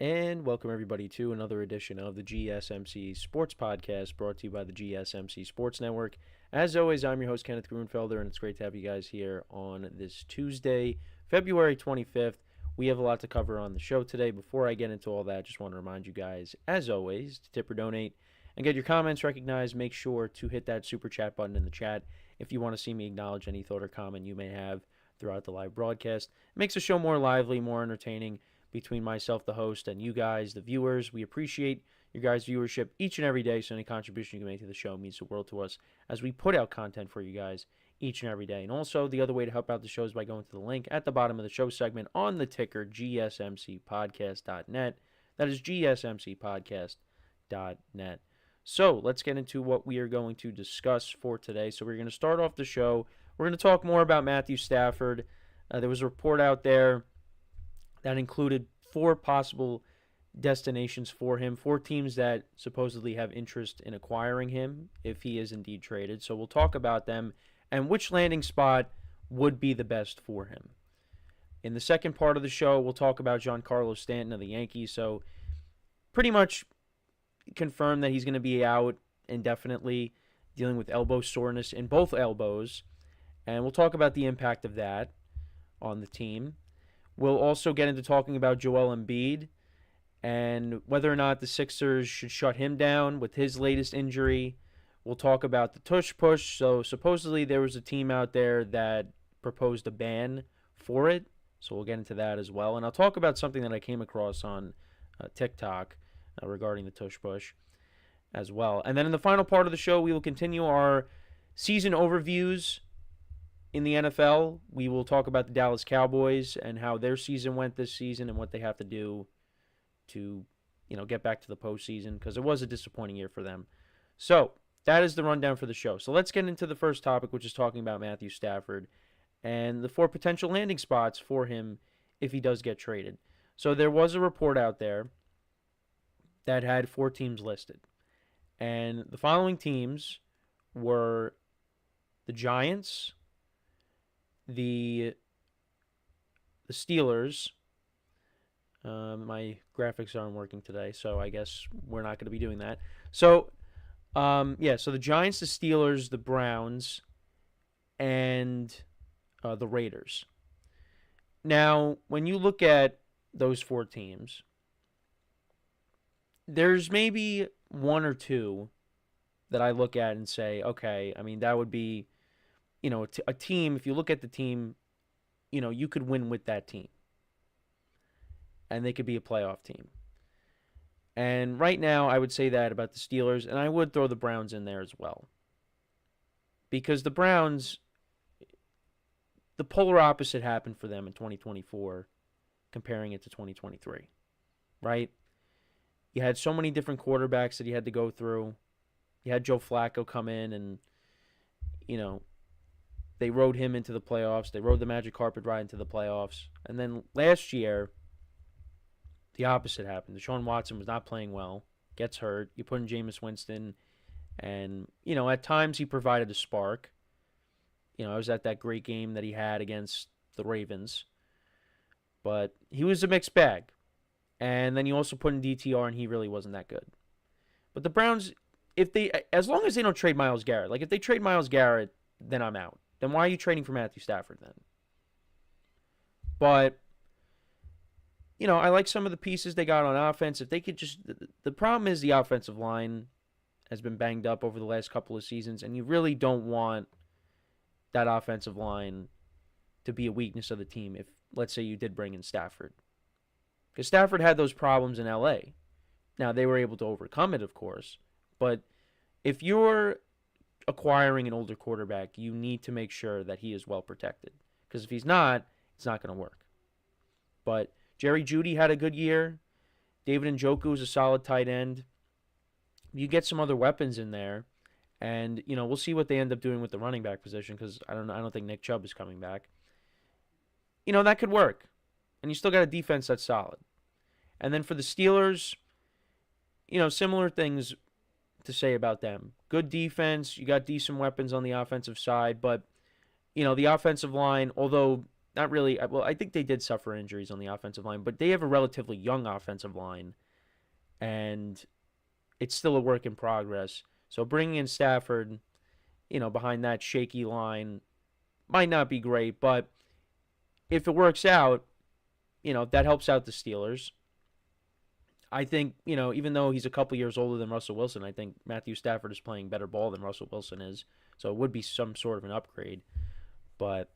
And welcome everybody to another edition of the GSMC Sports Podcast brought to you by the GSMC Sports Network. As always, I'm your host, Kenneth Grunfelder, and it's great to have you guys here on this Tuesday, February 25th. We have a lot to cover on the show today. Before I get into all that, just want to remind you guys, as always, to tip or donate and get your comments recognized. Make sure to hit that super chat button in the chat if you want to see me acknowledge any thought or comment you may have throughout the live broadcast. It makes the show more lively, more entertaining, between myself, the host, and you guys, the viewers. We appreciate your guys' viewership each and every day, so any contribution you can make to the show means the world to us as we put out content for you guys each and every day. And also, the other way to help out the show is by going to the link at the bottom of the show segment on the ticker, GSMCPodcast.net. That is GSMCPodcast.net. So, let's get into what we are going to discuss for today. So, we're going to start off the show. We're going to talk more about Matthew Stafford. There was a report out there that included 4 possible destinations for him, 4 teams that supposedly have interest in acquiring him if he is indeed traded. So we'll talk about them and which landing spot would be the best for him. In the second part of the show, we'll talk about Giancarlo Stanton of the Yankees. So pretty much confirmed that he's going to be out indefinitely, dealing with elbow soreness in both elbows. And we'll talk about the impact of that on the team. We'll also get into talking about Joel Embiid and whether or not the Sixers should shut him down with his latest injury. We'll talk about the Tush push. So supposedly there was a team out there that proposed a ban for it. So we'll get into that as well. And I'll talk about something that I came across on TikTok regarding the Tush push as well. And then in the final part of the show, we will continue our season overviews. In the NFL, we will talk about the Dallas Cowboys and how their season went this season and what they have to do to, get back to the postseason, because it was a disappointing year for them. So that is the rundown for the show. So let's get into the first topic, which is talking about Matthew Stafford and the 4 potential landing spots for him if he does get traded. So there was a report out there that had 4 teams listed. And the following teams were the Giants, the Steelers. My graphics aren't working today, so I guess we're not going to be doing that. So, so the Giants, the Steelers, the Browns, and the Raiders. Now, when you look at those 4 teams, there's maybe 1 or 2 that I look at and say, okay, that would be a team, if you look at the team, you could win with that team. And they could be a playoff team. And right now, I would say that about the Steelers, and I would throw the Browns in there as well. Because the Browns, the polar opposite happened for them in 2024, comparing it to 2023, right? You had so many different quarterbacks that you had to go through. You had Joe Flacco come in and, they rode him into the playoffs. They rode the magic carpet ride into the playoffs. And then last year, the opposite happened. Deshaun Watson was not playing well, gets hurt. You put in Jameis Winston, and, at times he provided a spark. I was at that great game that he had against the Ravens. But he was a mixed bag. And then you also put in DTR, and he really wasn't that good. But the Browns, as long as they don't trade Myles Garrett, like if they trade Myles Garrett, then I'm out. Then why are you trading for Matthew Stafford then? But, I like some of the pieces they got on offense. If they could just... The problem is the offensive line has been banged up over the last couple of seasons, and you really don't want that offensive line to be a weakness of the team if, let's say, you did bring in Stafford. Because Stafford had those problems in L.A. Now, they were able to overcome it, of course. But if you're acquiring an older quarterback, you need to make sure that he is well protected. Because if he's not, it's not going to work. But Jerry Jeudy had a good year. David Njoku is a solid tight end. You get some other weapons in there, and we'll see what they end up doing with the running back position, because I don't think Nick Chubb is coming back. That could work, and you still got a defense that's solid. And then for the Steelers, similar things to say about them. Good defense. You got decent weapons on the offensive side, but, the offensive line, although not really. Well, I think they did suffer injuries on the offensive line, but they have a relatively young offensive line, and it's still a work in progress. So bringing in Stafford, behind that shaky line might not be great, but if it works out, that helps out the Steelers. I think, even though he's a couple years older than Russell Wilson, I think Matthew Stafford is playing better ball than Russell Wilson is. So it would be some sort of an upgrade. But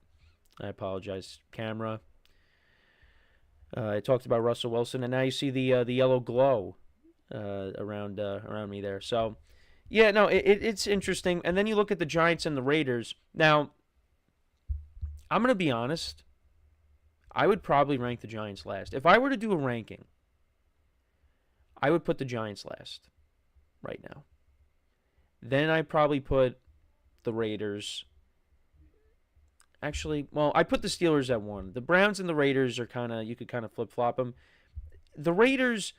I apologize, camera. I talked about Russell Wilson, and now you see the yellow glow around me there. So, yeah, no, it's interesting. And then you look at the Giants and the Raiders. Now, I'm going to be honest. I would probably rank the Giants last. If I were to do a ranking, I would put the Giants last right now. Then I'd probably put the Raiders. Actually, well, I put the Steelers at 1. The Browns and the Raiders are you could kind of flip-flop them. The Raiders,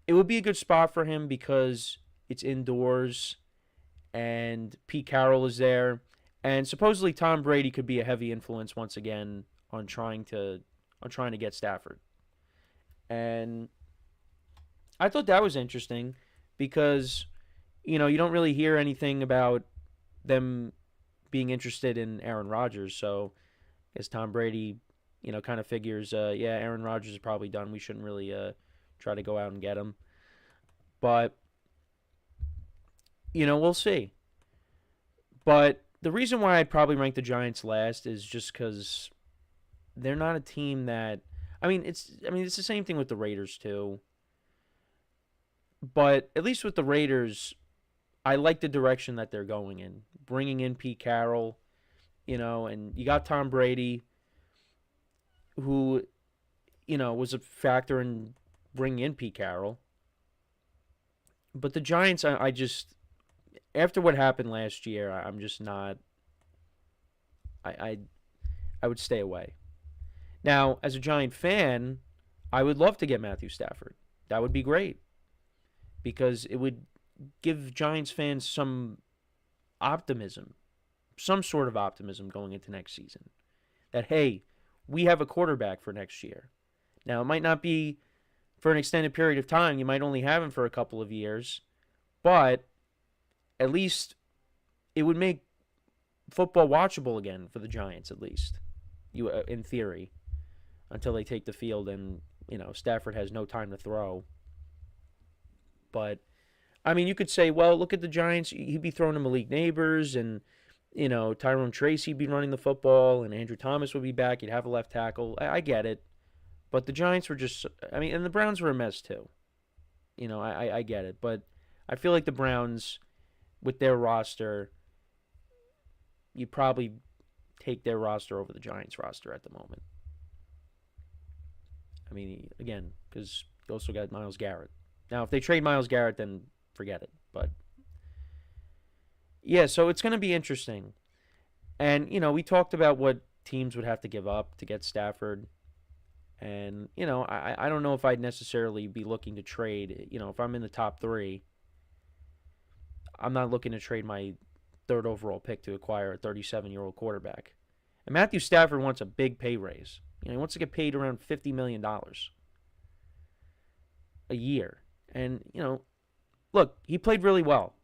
it would be a good spot for him because it's indoors and Pete Carroll is there. And supposedly Tom Brady could be a heavy influence once again on trying to get Stafford. And I thought that was interesting because, you don't really hear anything about them being interested in Aaron Rodgers. So I guess Tom Brady, kind of figures, Aaron Rodgers is probably done. We shouldn't really try to go out and get him. But, we'll see. But the reason why I'd probably rank the Giants last is just because they're not a team that, it's the same thing with the Raiders too. But at least with the Raiders, I like the direction that they're going in. Bringing in Pete Carroll, and you got Tom Brady, who, was a factor in bringing in Pete Carroll. But the Giants, I just, after what happened last year, I'm just not, I would stay away. Now, as a Giant fan, I would love to get Matthew Stafford. That would be great. Because it would give Giants fans some optimism, some sort of optimism going into next season. That, hey, we have a quarterback for next year. Now, it might not be for an extended period of time. You might only have him for a couple of years. But at least it would make football watchable again for the Giants, at least, in theory, until they take the field and, Stafford has no time to throw. But, you could say, well, look at the Giants. He'd be throwing to Malik Neighbors and, Tyrone Tracy'd be running the football and Andrew Thomas would be back. You'd have a left tackle. I get it. But the Giants were just, and the Browns were a mess too. I get it. But I feel like the Browns, with their roster, you probably take their roster over the Giants roster at the moment. Again, because you also got Myles Garrett. Now, if they trade Myles Garrett, then forget it. But, yeah, so it's going to be interesting. And, we talked about what teams would have to give up to get Stafford. And, I don't know if I'd necessarily be looking to trade. If I'm in the top 3, I'm not looking to trade my 3rd overall pick to acquire a 37-year-old quarterback. And Matthew Stafford wants a big pay raise. He wants to get paid around $50 million a year. And, look, he played really well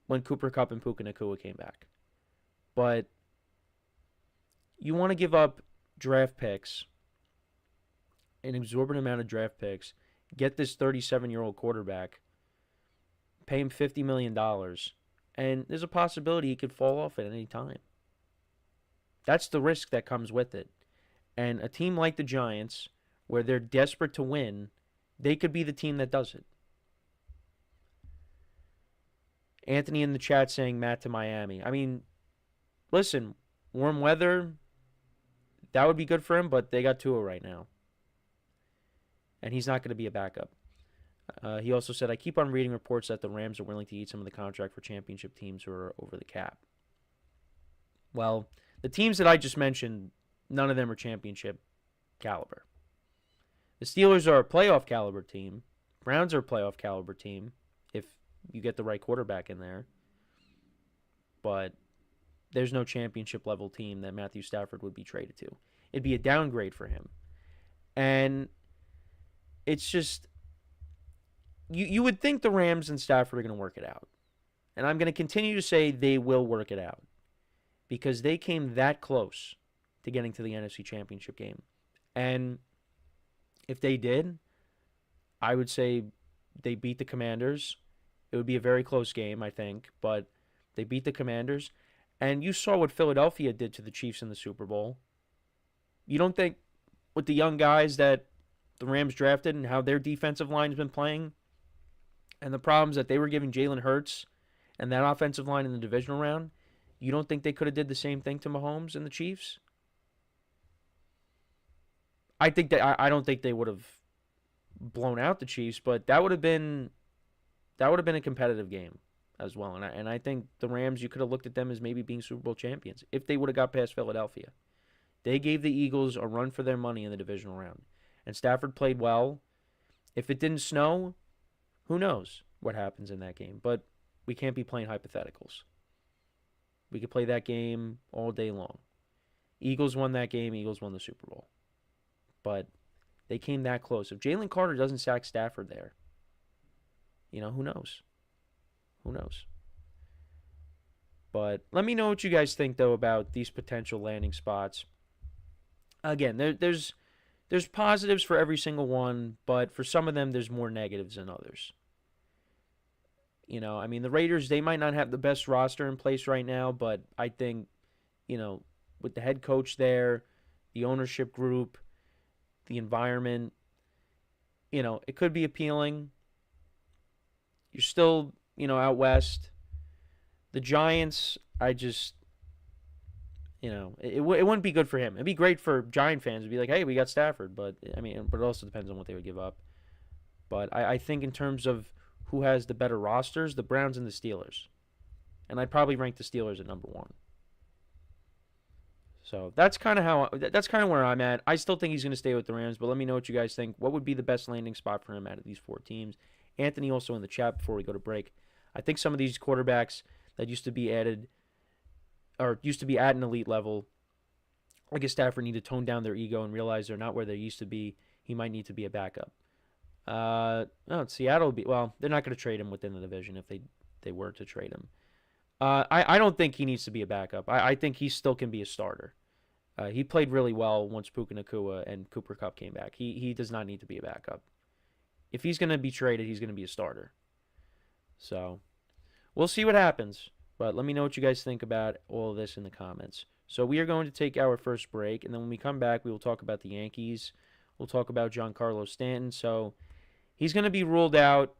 when Cooper Kupp and Puka Nacua came back. But you want to give up draft picks, an exorbitant amount of draft picks, get this 37-year-old quarterback, pay him $50 million, and there's a possibility he could fall off at any time. That's the risk that comes with it. And a team like the Giants, where they're desperate to win, they could be the team that does it. Anthony in the chat saying Matt to Miami. Listen, warm weather, that would be good for him, but they got Tua right now. And he's not going to be a backup. He also said, I keep on reading reports that the Rams are willing to eat some of the contract for championship teams who are over the cap. Well, the teams that I just mentioned, none of them are championship caliber. The Steelers are a playoff caliber team. Browns are a playoff caliber team if you get the right quarterback in there. But there's no championship level team that Matthew Stafford would be traded to. It'd be a downgrade for him. And it's just, you would think the Rams and Stafford are going to work it out. And I'm going to continue to say they will work it out because they came that close to getting to the NFC Championship game. And if they did, I would say they beat the Commanders. It would be a very close game, I think, but they beat the Commanders. And you saw what Philadelphia did to the Chiefs in the Super Bowl. You don't think with the young guys that the Rams drafted and how their defensive line has been playing and the problems that they were giving Jalen Hurts and that offensive line in the divisional round, you don't think they could have did the same thing to Mahomes and the Chiefs? I don't think they would have blown out the Chiefs, but that would have been a competitive game as well. And I think the Rams, you could have looked at them as maybe being Super Bowl champions if they would have got past Philadelphia. They gave the Eagles a run for their money in the divisional round. And Stafford played well. If it didn't snow, who knows what happens in that game. But we can't be playing hypotheticals. We could play that game all day long. Eagles won that game. Eagles won the Super Bowl. But they came that close. If Jalen Carter doesn't sack Stafford there, who knows? Who knows? But let me know what you guys think, though, about these potential landing spots. Again, there's positives for every single one, but for some of them, there's more negatives than others. The Raiders, they might not have the best roster in place right now, but I think, with the head coach there, the ownership group, the environment, it could be appealing. You're still, out west. The Giants, it wouldn't be good for him. It'd be great for Giant fans to be like, hey, we got Stafford. But it also depends on what they would give up. But I think in terms of who has the better rosters, the Browns and the Steelers. And I'd probably rank the Steelers at number 1. So that's kind of where I'm at. I still think he's going to stay with the Rams, but let me know what you guys think. What would be the best landing spot for him out of these 4 teams? Anthony also in the chat before we go to break. I think some of these quarterbacks that used to be added or used to be at an elite level, I guess Stafford need to tone down their ego and realize they're not where they used to be. He might need to be a backup. Seattle will be, well, they're not going to trade him within the division if they were to trade him. I don't think he needs to be a backup. I think he still can be a starter. He played really well once Puka Nacua and Cooper Kupp came back. He does not need to be a backup. If he's going to be traded, he's going to be a starter. So we'll see what happens. But let me know what you guys think about all of this in the comments. So we are going to take our first break, and then when we come back, we will talk about the Yankees. We'll talk about Giancarlo Stanton. So he's going to be ruled out.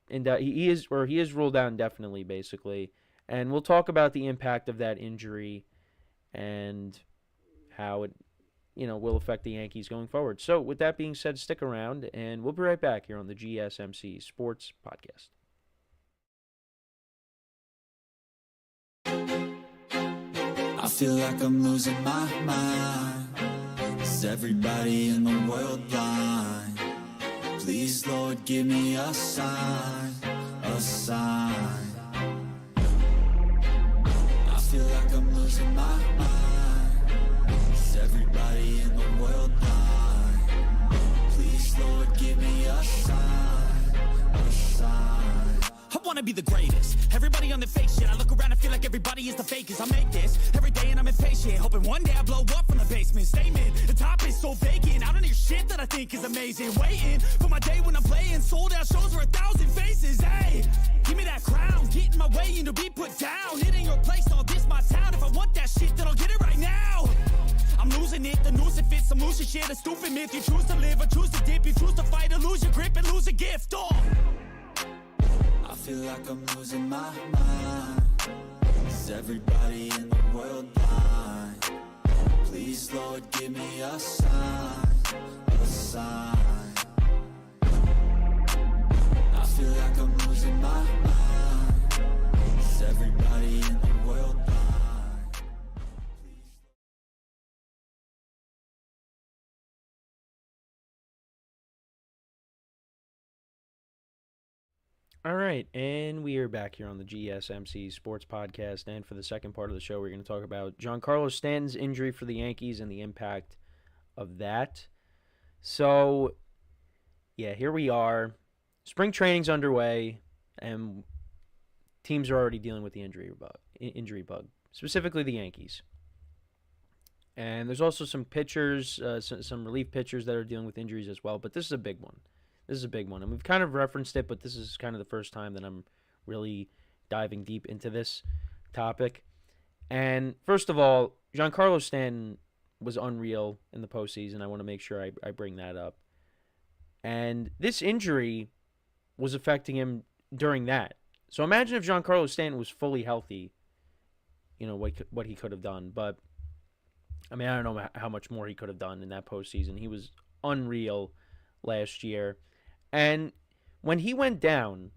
He is ruled out indefinitely, basically. And we'll talk about the impact of that injury and how it, will affect the Yankees going forward. So with that being said, stick around, and we'll be right back here on the GSMC Sports Podcast. I feel like I'm losing my mind. Is everybody in the world blind? Please, Lord, give me a sign, a sign. I feel like I'm losing my mind. Is everybody in the world blind? Please, Lord, give me a sign, a sign. I wanna be the greatest. Everybody on the fake shit. I look around and feel like everybody is the fakest. I make this every day and I'm impatient, hoping one day I blow up from the basement. Statement, the top is so vacant. I don't hear shit that I think is amazing. Waiting for my day when I'm playing sold out shows for 1,000 faces. Hey, give me that crown, get in my way and to be put down. It ain't your place, all this my town. If I want that shit, then I'll get it right now. I'm losing it, the noose it fits. I'm losing shit, a stupid myth. You choose to live or choose to dip. You choose to fight or lose your grip and lose a gift. I feel like I'm losing my mind. Is everybody in the world blind? Please, Lord, give me a sign, a sign. I feel like I'm losing my mind. Is everybody in the world blind? All right, and we are back here on the GSMC Sports Podcast, and for the second part of the show, we're going to talk about Giancarlo Stanton's injury for the Yankees and the impact of that. So, yeah, here we are. Spring training's underway, and teams are already dealing with the injury bug, specifically the Yankees. And there's also some pitchers, some relief pitchers that are dealing with injuries as well. But this is a big one. This is a big one. And we've kind of referenced it, but this is kind of the first time that I'm really diving deep into this topic. And first of all, Giancarlo Stanton was unreal in the postseason. I want to make sure I bring that up. And this injury was affecting him during that. So imagine if Giancarlo Stanton was fully healthy, what he could have done. But I mean, I don't know how much more he could have done in that postseason. He was unreal last year. And when he went down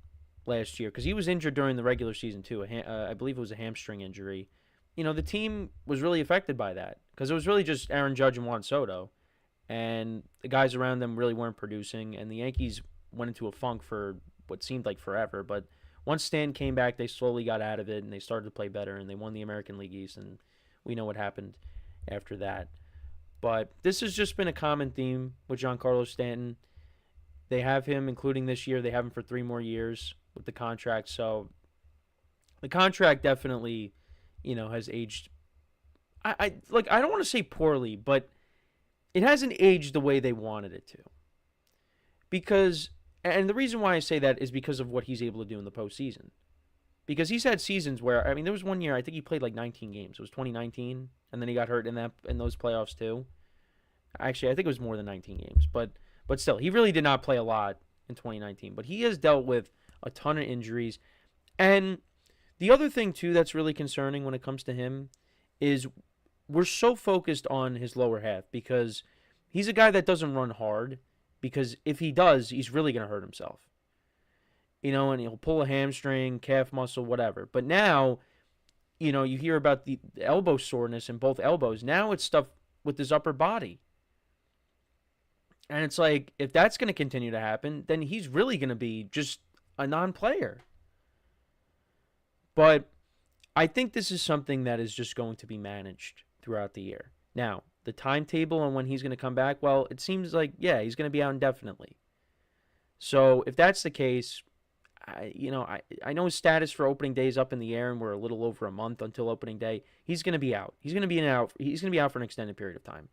last year, because he was injured during the regular season too, I believe it was a hamstring injury, the team was really affected by that because it was really just Aaron Judge and Juan Soto. And the guys around them really weren't producing. And the Yankees went into a funk for what seemed like forever. But once Stan came back, they slowly got out of it and they started to play better. And they won the American League East. And we know what happened after that. But this has just been a common theme with Giancarlo Stanton. They have him, including this year, they have him for 3 more years with the contract. So the contract definitely, has aged. I don't want to say poorly, but it hasn't aged the way they wanted it to. Because, and the reason why I say that is because of what he's able to do in the postseason. Because he's had seasons where, there was one year, I think he played like 19 games. It was 2019, and then he got hurt in those playoffs too. Actually, I think it was more than 19 games. But still, he really did not play a lot in 2019. But he has dealt with a ton of injuries. And the other thing, too, that's really concerning when it comes to him is we're so focused on his lower half because he's a guy that doesn't run hard because if he does, he's really going to hurt himself. And he'll pull a hamstring, calf muscle, whatever. But now, you hear about the elbow soreness in both elbows. Now it's stuff with his upper body. And it's like, if that's going to continue to happen, then he's really going to be just a non-player. But I think this is something that is just going to be managed throughout the year. Now, the timetable on when he's going to come back, well, it seems like, he's going to be out indefinitely. So if that's the case, I know his status for opening day is up in the air, and we're a little over a month until opening day. He's going to be out. He's going to be out for an extended period of time.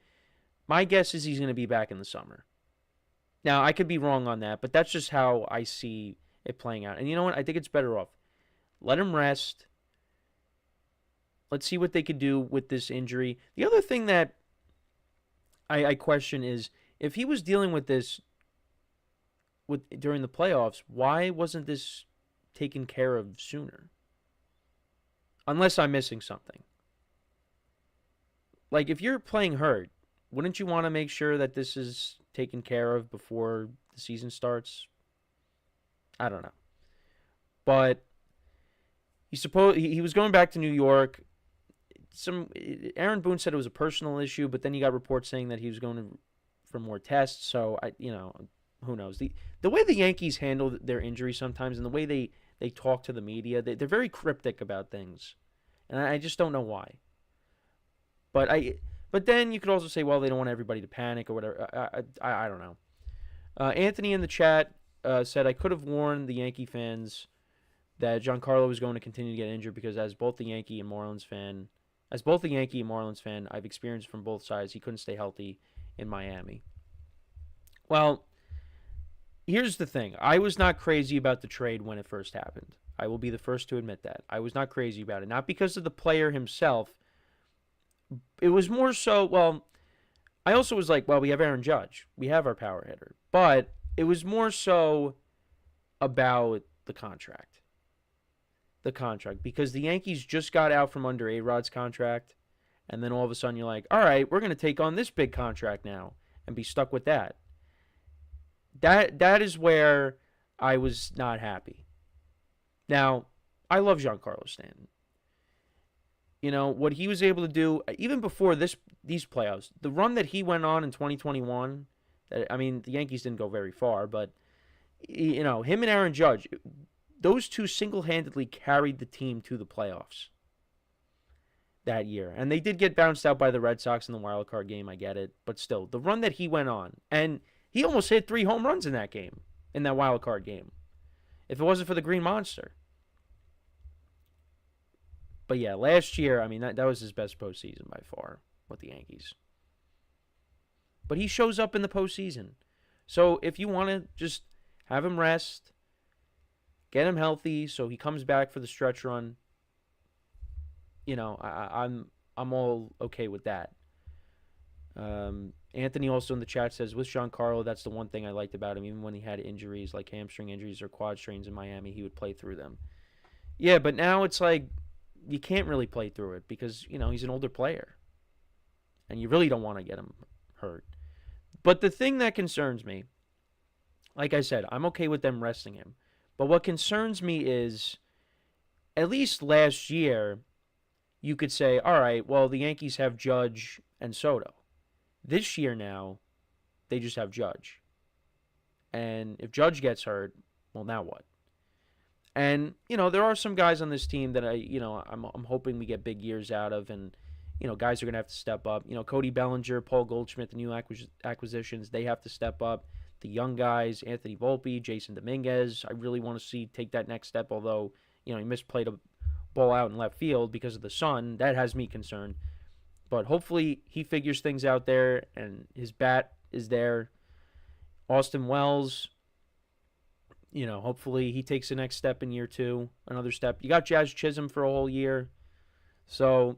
My guess is he's going to be back in the summer. Now, I could be wrong on that, but that's just how I see it playing out. And you know what? I think it's better off. Let him rest. Let's see what they could do with this injury. The other thing that I question is if he was dealing with this during the playoffs, why wasn't this taken care of sooner? Unless I'm missing something. Like, if you're playing hurt, wouldn't you want to make sure that this is taken care of before the season starts? I don't know. But he was going back to New York. Aaron Boone said it was a personal issue, but then you got reports saying that he was going for more tests. So who knows? The way the Yankees handle their injuries sometimes, and the way they talk to the media, they're very cryptic about things, and I just don't know why. But then you could also say, well, they don't want everybody to panic or whatever. I don't know. Anthony in the chat said, I could have warned the Yankee fans that Giancarlo was going to continue to get injured because as both the Yankee and Marlins fan, I've experienced from both sides. He couldn't stay healthy in Miami. Well, here's the thing. I was not crazy about the trade when it first happened. I will be the first to admit that. I was not crazy about it. Not because of the player himself. It was more so, well, I also was like, well, we have Aaron Judge. We have our power hitter. But it was more so about the contract. Because the Yankees just got out from under A-Rod's contract, and then all of a sudden you're like, all right, we're going to take on this big contract now and be stuck with that. That is where I was not happy. Now, I love Giancarlo Stanton. What he was able to do, even before these playoffs, the run that he went on in 2021, the Yankees didn't go very far, but, him and Aaron Judge, those two single-handedly carried the team to the playoffs. that year. And they did get bounced out by the Red Sox in the wild card game. I get it. But still, the run that he went on, and he almost hit 3 home runs in that game, in that wild card game, if it wasn't for the Green Monster. But yeah, last year, I mean, that was his best postseason by far with the Yankees. But he shows up in the postseason. So if you want to just have him rest, get him healthy so he comes back for the stretch run, I'm all okay with that. Anthony also in the chat says, with Giancarlo, that's the one thing I liked about him. Even when he had injuries like hamstring injuries or quad strains in Miami, he would play through them. Yeah, but now it's like you can't really play through it because, he's an older player. And you really don't want to get him hurt. But the thing that concerns me, like I said, I'm okay with them resting him. But what concerns me is, at least last year, you could say, all right, well, the Yankees have Judge and Soto. This year now, they just have Judge. And if Judge gets hurt, well, now what? And, there are some guys on this team that I'm hoping we get big years out of, and, guys are going to have to step up. Cody Bellinger, Paul Goldschmidt, the new acquisitions, they have to step up. The young guys, Anthony Volpe, Jason Dominguez, I really want to see take that next step, although, he misplayed a ball out in left field because of the sun. That has me concerned. But hopefully he figures things out there and his bat is there. Austin Wells, hopefully he takes the next step in year 2, another step. You got Jazz Chisholm for a whole year. So,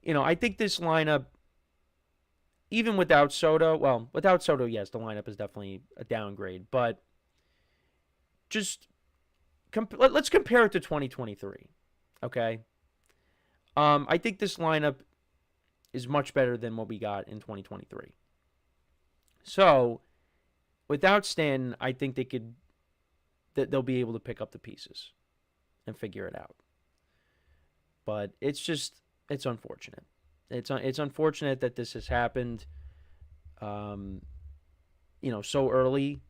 I think this lineup, even without Soto, yes, the lineup is definitely a downgrade. But just let's compare it to 2023, okay? I think this lineup is much better than what we got in 2023. So, without Stanton, I think they'll be able to pick up the pieces and figure it out. But it's unfortunate. It's unfortunate that this has happened, so early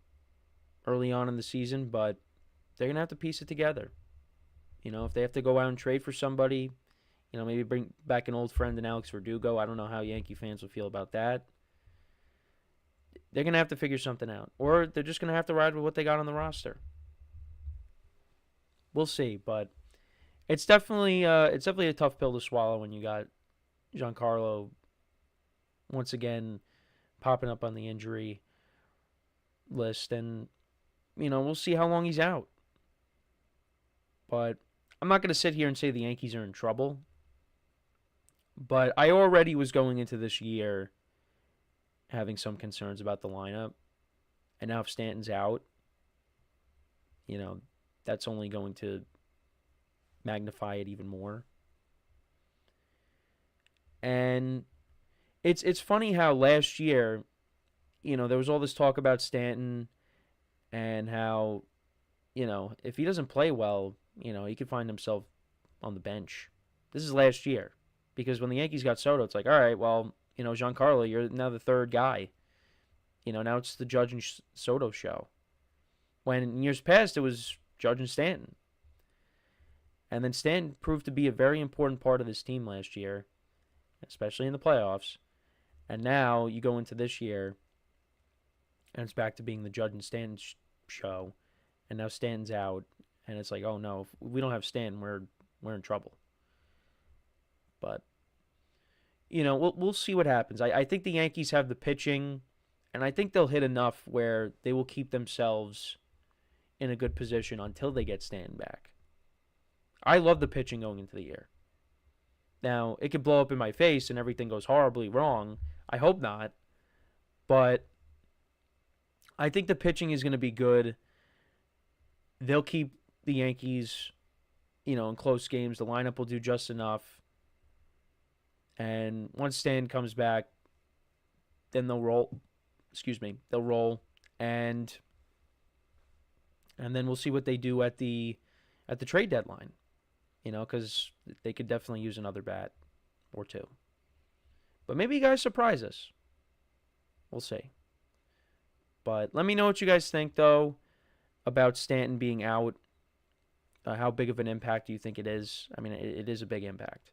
on in the season, but they're going to have to piece it together. If they have to go out and trade for somebody, maybe bring back an old friend in Alex Verdugo. I don't know how Yankee fans will feel about that. They're going to have to figure something out. Or they're just going to have to ride with what they got on the roster. We'll see, but it's definitely a tough pill to swallow when you got Giancarlo once again popping up on the injury list, and we'll see how long he's out. But I'm not going to sit here and say the Yankees are in trouble, but I already was going into this year having some concerns about the lineup, and now if Stanton's out, that's only going to magnify it even more. And it's funny how last year, there was all this talk about Stanton and how, if he doesn't play well, he could find himself on the bench. This is last year. Because when the Yankees got Soto, it's like, all right, well, Giancarlo, you're now the third guy. Now it's the Judge and Soto show. When in years past, it was Judge and Stanton. And then Stanton proved to be a very important part of this team last year, especially in the playoffs. And now you go into this year, and it's back to being the Judge and Stanton show. And now Stanton's out, and it's like, oh no, if we don't have Stanton, we're in trouble. But, we'll see what happens. I think the Yankees have the pitching, and I think they'll hit enough where they will keep themselves in a good position until they get Stanton back. I love the pitching going into the year. Now, it could blow up in my face and everything goes horribly wrong. I hope not. But I think the pitching is going to be good. They'll keep the Yankees, in close games. The lineup will do just enough. And once Stan comes back, then they'll roll. They'll roll, and then we'll see what they do at the trade deadline. Because they could definitely use another bat or two. But maybe you guys surprise us. We'll see. But let me know what you guys think, though, about Stanton being out. How big of an impact do you think it is? I mean, it is a big impact.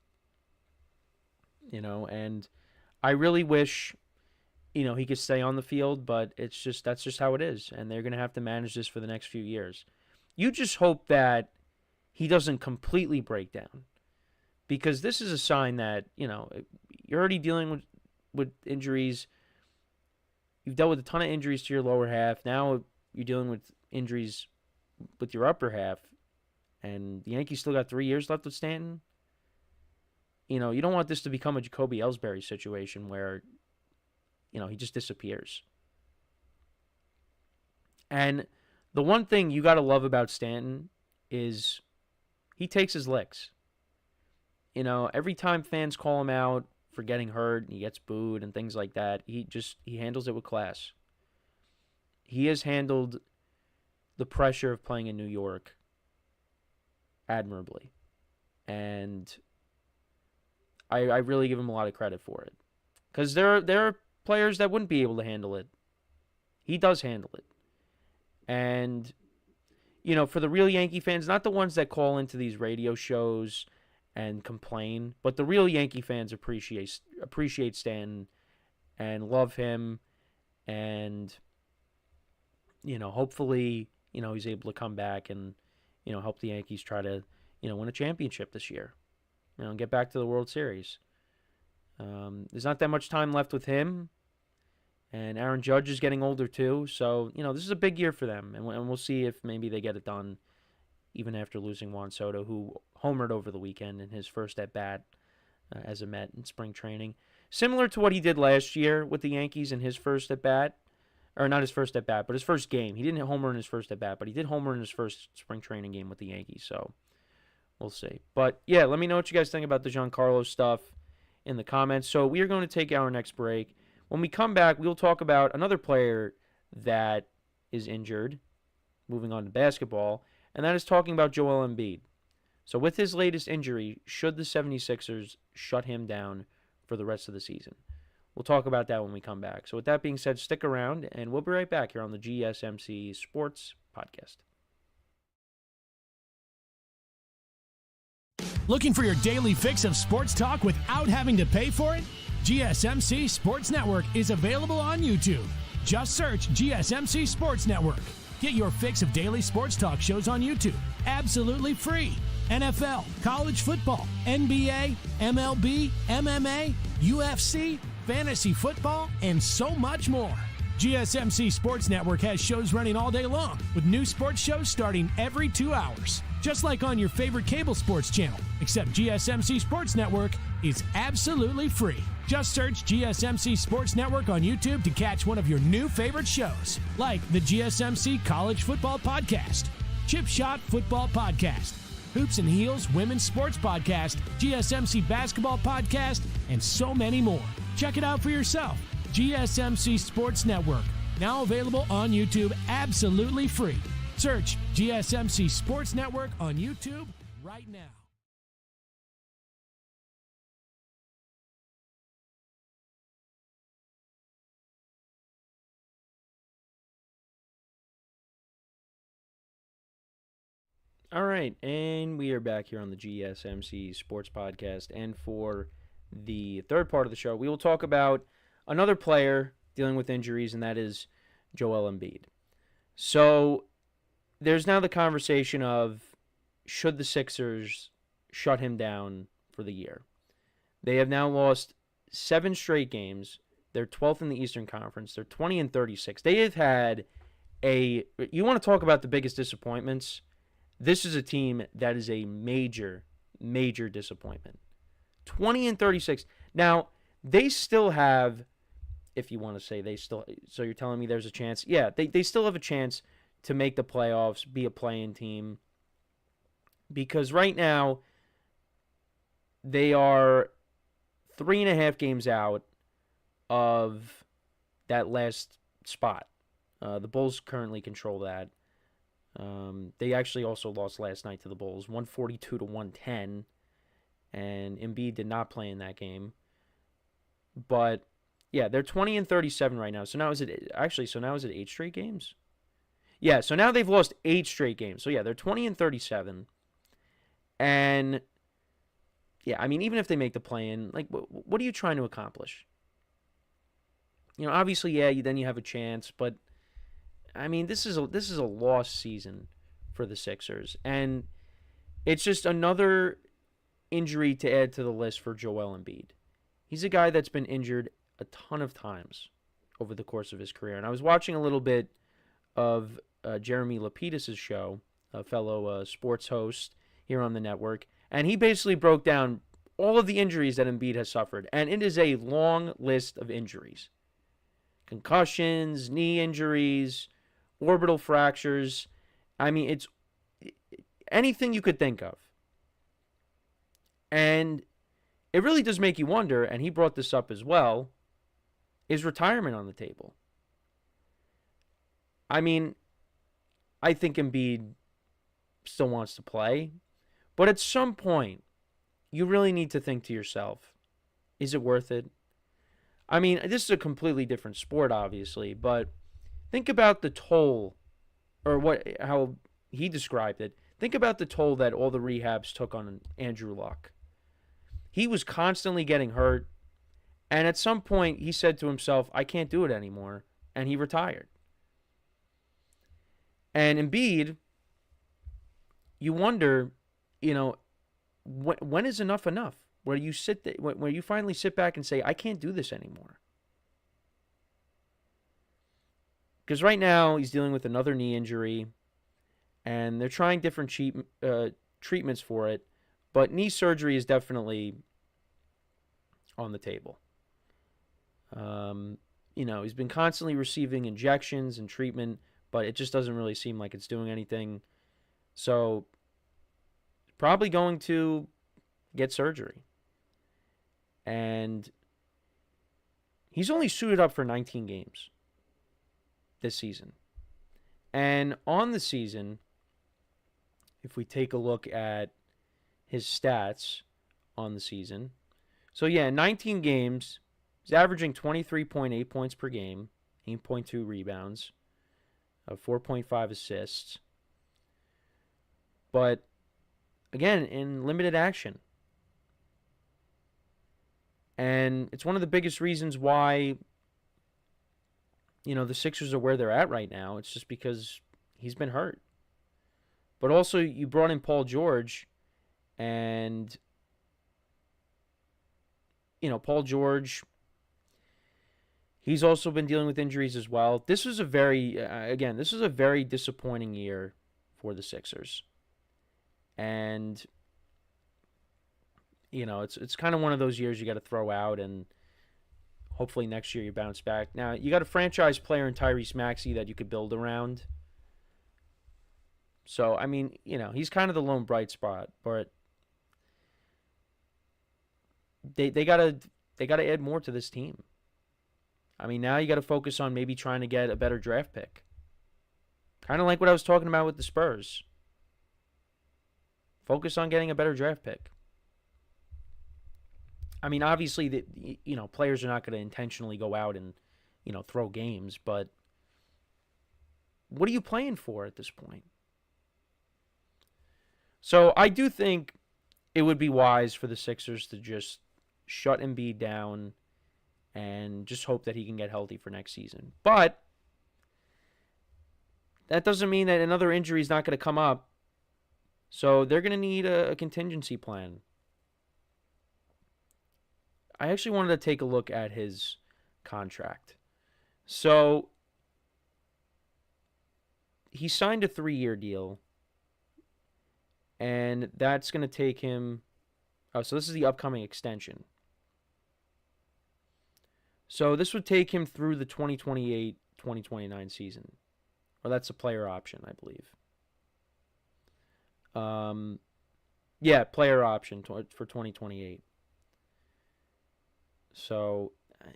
And I really wish, he could stay on the field, but that's just how it is, and they're going to have to manage this for the next few years. You just hope that he doesn't completely break down, because this is a sign that, you're already dealing with injuries. You've dealt with a ton of injuries to your lower half. Now you're dealing with injuries with your upper half, and the Yankees still got 3 years left with Stanton. You don't want this to become a Jacoby Ellsbury situation where, he just disappears. And the one thing you got to love about Stanton is he takes his licks. Every time fans call him out for getting hurt, he gets booed and things like that, he handles it with class. He has handled the pressure of playing in New York admirably. And I really give him a lot of credit for it. Because there are players that wouldn't be able to handle it. He does handle it. And, for the real Yankee fans, not the ones that call into these radio shows and complain, but the real Yankee fans appreciate Stanton and love him. And, hopefully, he's able to come back and, help the Yankees try to, win a championship this year. Get back to the World Series. There's not that much time left with him. And Aaron Judge is getting older too. So, this is a big year for them. And we'll see if maybe they get it done even after losing Juan Soto, who homered over the weekend in his first at-bat as a Met in spring training. Similar to what he did last year with the Yankees in his first at-bat. Or not his first at-bat, but his first game. He didn't homer in his first at-bat, but he did homer in his first spring training game with the Yankees. So, we'll see. But, yeah, let me know what you guys think about the Giancarlo stuff in the comments. So, we are going to take our next break. When we come back, we'll talk about another player that is injured, moving on to basketball, and that is talking about Joel Embiid. So with his latest injury, should the 76ers shut him down for the rest of the season? We'll talk about that when we come back. So with that being said, stick around, and we'll be right back here on the GSMC Sports Podcast. Looking for your daily fix of sports talk without having to pay for it? GSMC Sports Network is available on YouTube. Just search GSMC Sports Network. Get your fix of daily sports talk shows on YouTube, absolutely free. NFL, college football, NBA, MLB, MMA, UFC, fantasy football, and so much more. GSMC Sports Network has shows running all day long, with new sports shows starting every 2 hours. Just like on your favorite cable sports channel, except GSMC Sports Network is absolutely free. Just search GSMC Sports Network on YouTube to catch one of your new favorite shows, like the GSMC College Football Podcast, Chip Shot Football Podcast, Hoops and Heels Women's Sports Podcast, GSMC Basketball Podcast, and so many more. Check it out for yourself. GSMC Sports Network, now available on YouTube absolutely free. Search GSMC Sports Network on YouTube right now. All right, and we are back here on the GSMC Sports Podcast. And for the third part of the show, we will talk about another player dealing with injuries, and that is Joel Embiid. So there's now the conversation of, should the Sixers shut him down for the year? They have now lost 7 straight games. They're 12th in the Eastern Conference. They're 20-36. They have had you want to talk about the biggest disappointments? This is a team that is a major, major disappointment. 20-36. Now, they still have, if you want to say so you're telling me there's a chance? Yeah, they still have a chance to make the playoffs, be a play-in team. Because right now, they are 3.5 games out of that last spot. The Bulls currently control that. They actually also lost last night to the Bulls, 142-110, and Embiid did not play in that game. But yeah, they're 20-37 right now. So now is it 8 straight games? Yeah, so now they've lost 8 straight games. So yeah, they're 20-37, and yeah, I mean, even if they make the play-in, like, what are you trying to accomplish? Obviously, yeah, then you have a chance, but I mean, this is a lost season for the Sixers, and it's just another injury to add to the list for Joel Embiid. He's a guy that's been injured a ton of times over the course of his career, and I was watching a little bit of Jeremy Lapidus' show, a fellow sports host here on the network, and he basically broke down all of the injuries that Embiid has suffered, and it is a long list of injuries. Concussions, knee injuries, orbital fractures. I mean, it's anything you could think of. And it really does make you wonder, and he brought this up as well, is retirement on the table? I mean, I think Embiid still wants to play, but at some point, you really need to think to yourself, is it worth it? I mean, this is a completely different sport, obviously, but think about the toll, or how he described it. Think about the toll that all the rehabs took on Andrew Luck. He was constantly getting hurt, and at some point, he said to himself, I can't do it anymore, and he retired. And Embiid, you wonder, when is enough enough? Where you finally sit back and say, I can't do this anymore. Because right now he's dealing with another knee injury, and they're trying different treatments for it, but knee surgery is definitely on the table. He's been constantly receiving injections and treatment, but it just doesn't really seem like it's doing anything. So probably going to get surgery. And he's only suited up for 19 games this season. And on the season, if we take a look at his stats on the season, so yeah, 19 games, he's averaging 23.8 points per game, 8.2 rebounds, 4.5 assists. But again, in limited action. And it's one of the biggest reasons why, the Sixers are where they're at right now. It's just because he's been hurt. But also, you brought in Paul George, and, Paul George, he's also been dealing with injuries as well. This was a very disappointing year for the Sixers. And it's kind of one of those years you got to throw out, and hopefully next year you bounce back. Now, you got a franchise player in Tyrese Maxey that you could build around. So, I mean, he's kind of the lone bright spot, but they gotta add more to this team. I mean, now you got to focus on maybe trying to get a better draft pick. Kind of like what I was talking about with the Spurs. Focus on getting a better draft pick. I mean, obviously, players are not going to intentionally go out and, throw games, but what are you playing for at this point? So I do think it would be wise for the Sixers to just shut Embiid down and just hope that he can get healthy for next season. But that doesn't mean that another injury is not going to come up. So they're going to need a contingency plan. I actually wanted to take a look at his contract. So he signed a 3-year deal, and that's going to take him... Oh, so this is the upcoming extension. So this would take him through the 2028-2029 season. Or that's a player option, I believe. Yeah, player option for 2028. So,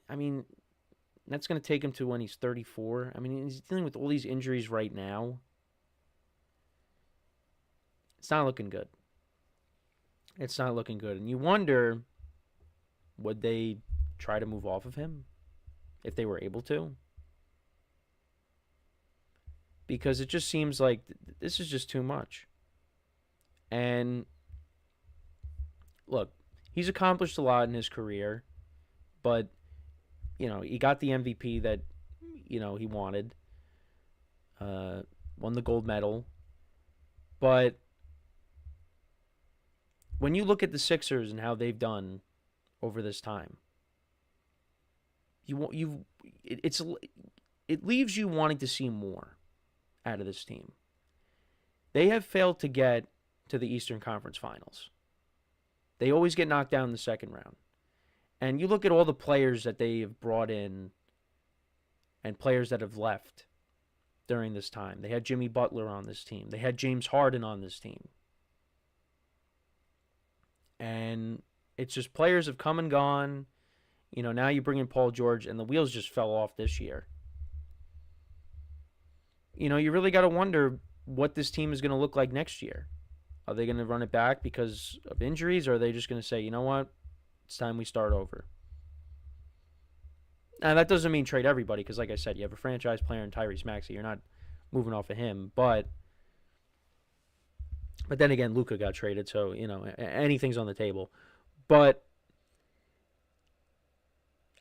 I mean, that's going to take him to when he's 34. I mean, he's dealing with all these injuries right now. It's not looking good. It's not looking good. And you wonder, would they try to move off of him if they were able to? Because it just seems like this is just too much. And look, He's accomplished a lot in his career, but, he got the MVP that, he wanted. Won the gold medal. But when you look at the Sixers and how they've done over this time, it leaves you wanting to see more out of this team. They have failed to get to the Eastern Conference Finals. They always get knocked down in the second round. And you look at all the players that they have brought in and players that have left during this time. They had Jimmy Butler on this team. They had James Harden on this team. And it's just players have come and gone. Now you bring in Paul George, and the wheels just fell off this year. You really got to wonder what this team is going to look like next year. Are they going to run it back because of injuries, or are they just going to say, you know what, it's time we start over? Now, that doesn't mean trade everybody, because like I said, you have a franchise player in Tyrese Maxey. You're not moving off of him. But then again, Luka got traded, so, anything's on the table. But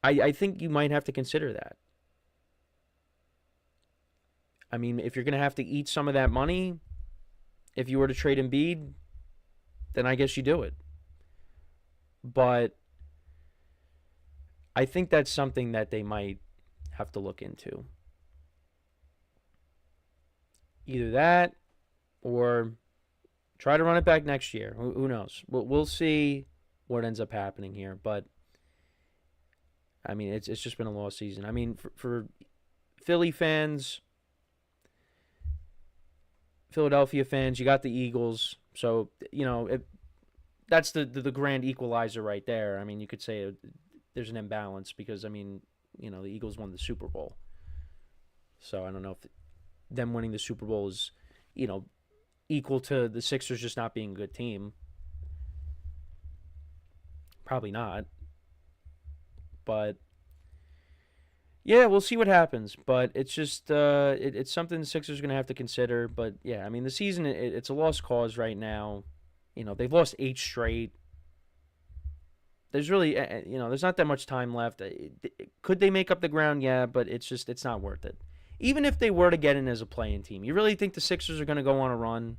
I think you might have to consider that. I mean, if you're going to have to eat some of that money, if you were to trade Embiid, then I guess you do it. But I think that's something that they might have to look into. Either that or try to run it back next year. Who knows? We'll see what ends up happening here. But, I mean, it's just been a lost season. I mean, for Philly fans, Philadelphia fans, you got the Eagles. So, that's the grand equalizer right there. I mean, you could say there's an imbalance because, I mean, the Eagles won the Super Bowl. So I don't know if them winning the Super Bowl is, equal to the Sixers just not being a good team. Probably not. But, yeah, we'll see what happens. But it's just it's something the Sixers are going to have to consider. But, yeah, I mean, the season, it's a lost cause right now. They've lost 8 straight. There's really, there's not that much time left. Could they make up the ground? Yeah, but it's not worth it. Even if they were to get in as a play-in team, you really think the Sixers are going to go on a run?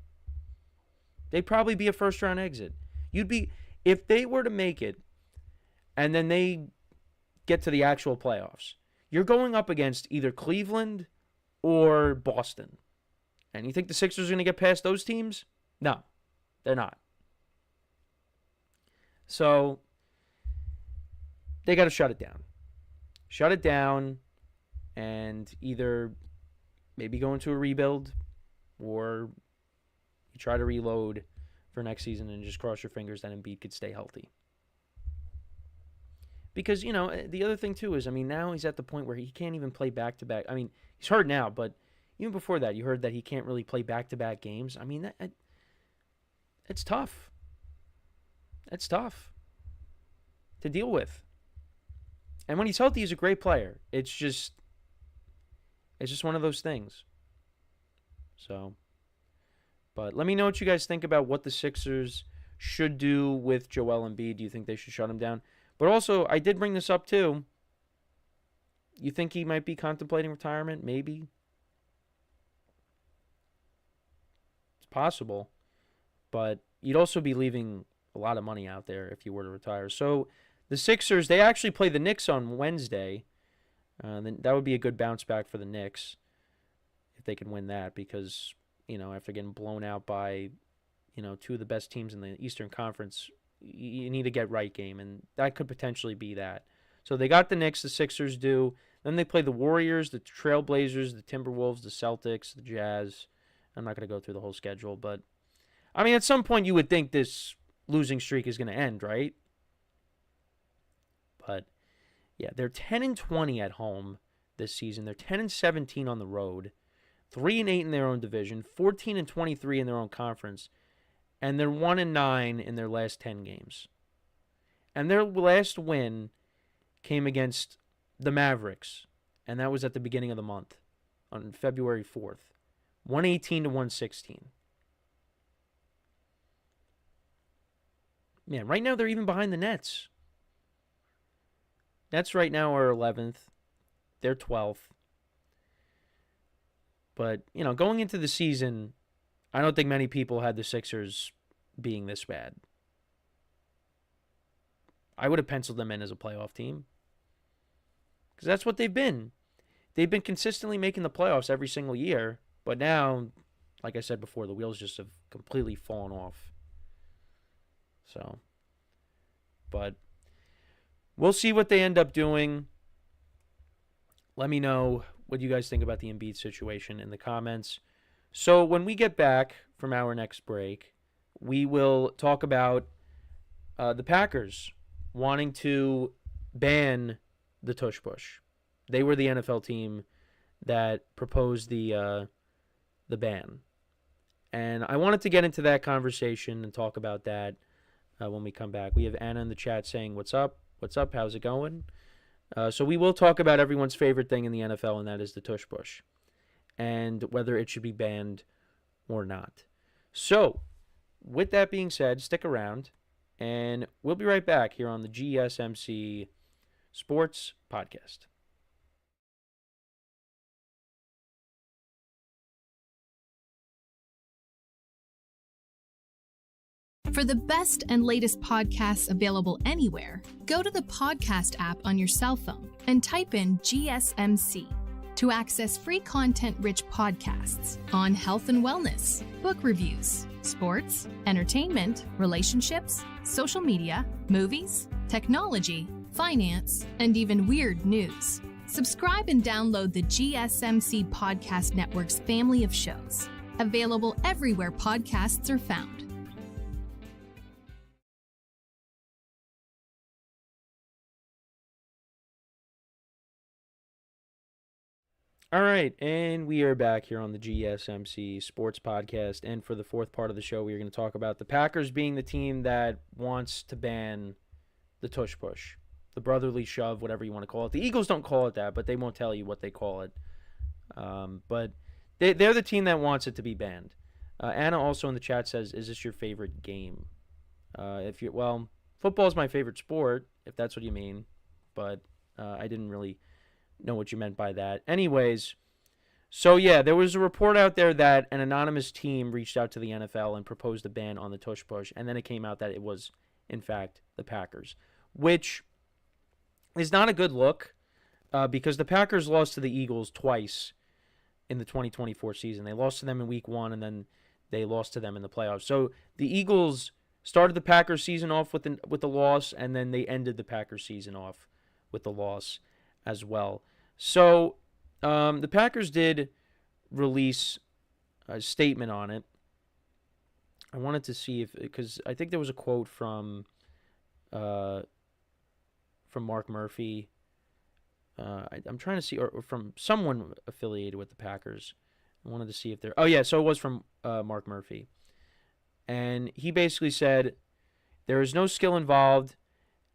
They'd probably be a first-round exit. If they were to make it, and then they get to the actual playoffs, you're going up against either Cleveland or Boston. And you think the Sixers are going to get past those teams? No, they're not. So they got to shut it down. Shut it down and either maybe go into a rebuild or you try to reload for next season and just cross your fingers that Embiid could stay healthy. Because, the other thing too is, I mean, now he's at the point where he can't even play back-to-back. I mean, he's hurt now, but even before that, you heard that he can't really play back-to-back games. I mean, it's tough. It's tough to deal with. And when he's healthy, he's a great player. It's just one of those things. So, but let me know what you guys think about what the Sixers should do with Joel Embiid. Do you think they should shut him down? But also, I did bring this up too. You think he might be contemplating retirement? Maybe. It's possible. But you'd also be leaving a lot of money out there if you were to retire. So the Sixers, they actually play the Knicks on Wednesday. Then that would be a good bounce back for the Knicks if they can win that because, after getting blown out by, 2 of the best teams in the Eastern Conference, you need to get right game, and that could potentially be that. So they got the Knicks, the Sixers do. Then they play the Warriors, the Trailblazers, the Timberwolves, the Celtics, the Jazz. I'm not going to go through the whole schedule, but, I mean, at some point you would think this losing streak is going to end, right? But, yeah, they're 10-20 at home this season. They're 10-17 on the road, 3-8 in their own division, 14-23 in their own conference, and they're 1-9 in their last 10 games. And their last win came against the Mavericks, and that was at the beginning of the month on February 4th, 118-116. Man, right now they're even behind the Nets. Nets right now are 11th. They're 12th. But, going into the season, I don't think many people had the Sixers being this bad. I would have penciled them in as a playoff team. Because that's what they've been. They've been consistently making the playoffs every single year. But now, like I said before, the wheels just have completely fallen off. So, but we'll see what they end up doing. Let me know what you guys think about the Embiid situation in the comments. So when we get back from our next break, we will talk about the Packers wanting to ban the Tush Push. They were the NFL team that proposed the ban. And I wanted to get into that conversation and talk about that when we come back. We have Anna in the chat saying, "What's up? What's up? How's it going?" So we will talk about everyone's favorite thing in the NFL, and that is the Tush Push, and whether it should be banned or not. So, with that being said, stick around, and we'll be right back here on the GSMC Sports Podcast. For the best and latest podcasts available anywhere, go to the podcast app on your cell phone and type in GSMC to access free content-rich podcasts on health and wellness, book reviews, sports, entertainment, relationships, social media, movies, technology, finance, and even weird news. Subscribe and download the GSMC Podcast Network's family of shows, available everywhere podcasts are found. All right, and we are back here on the GSMC Sports Podcast, and for the fourth part of the show, we are going to talk about the Packers being the team that wants to ban the Tush Push, the brotherly shove, whatever you want to call it. The Eagles don't call it that, but they won't tell you what they call it. But they're the team that wants it to be banned. Anna also in the chat says, "Is this your favorite game?" Football is my favorite sport, if that's what you mean, but I didn't really know what you meant by that. Anyways, so yeah, there was a report out there that an anonymous team reached out to the NFL and proposed a ban on the Tush Push, and then it came out that it was, in fact, the Packers, which is not a good look because the Packers lost to the Eagles twice in the 2024 season. They lost to them in Week 1, and then they lost to them in the playoffs. So the Eagles started the Packers season off with the loss, and then they ended the Packers season off with the loss as well. So the Packers did release a statement on it. I wanted to see because I think there was a quote from Mark Murphy. I'm trying to see, or from someone affiliated with the Packers. I wanted to see if so it was from Mark Murphy. And he basically said, "There is no skill involved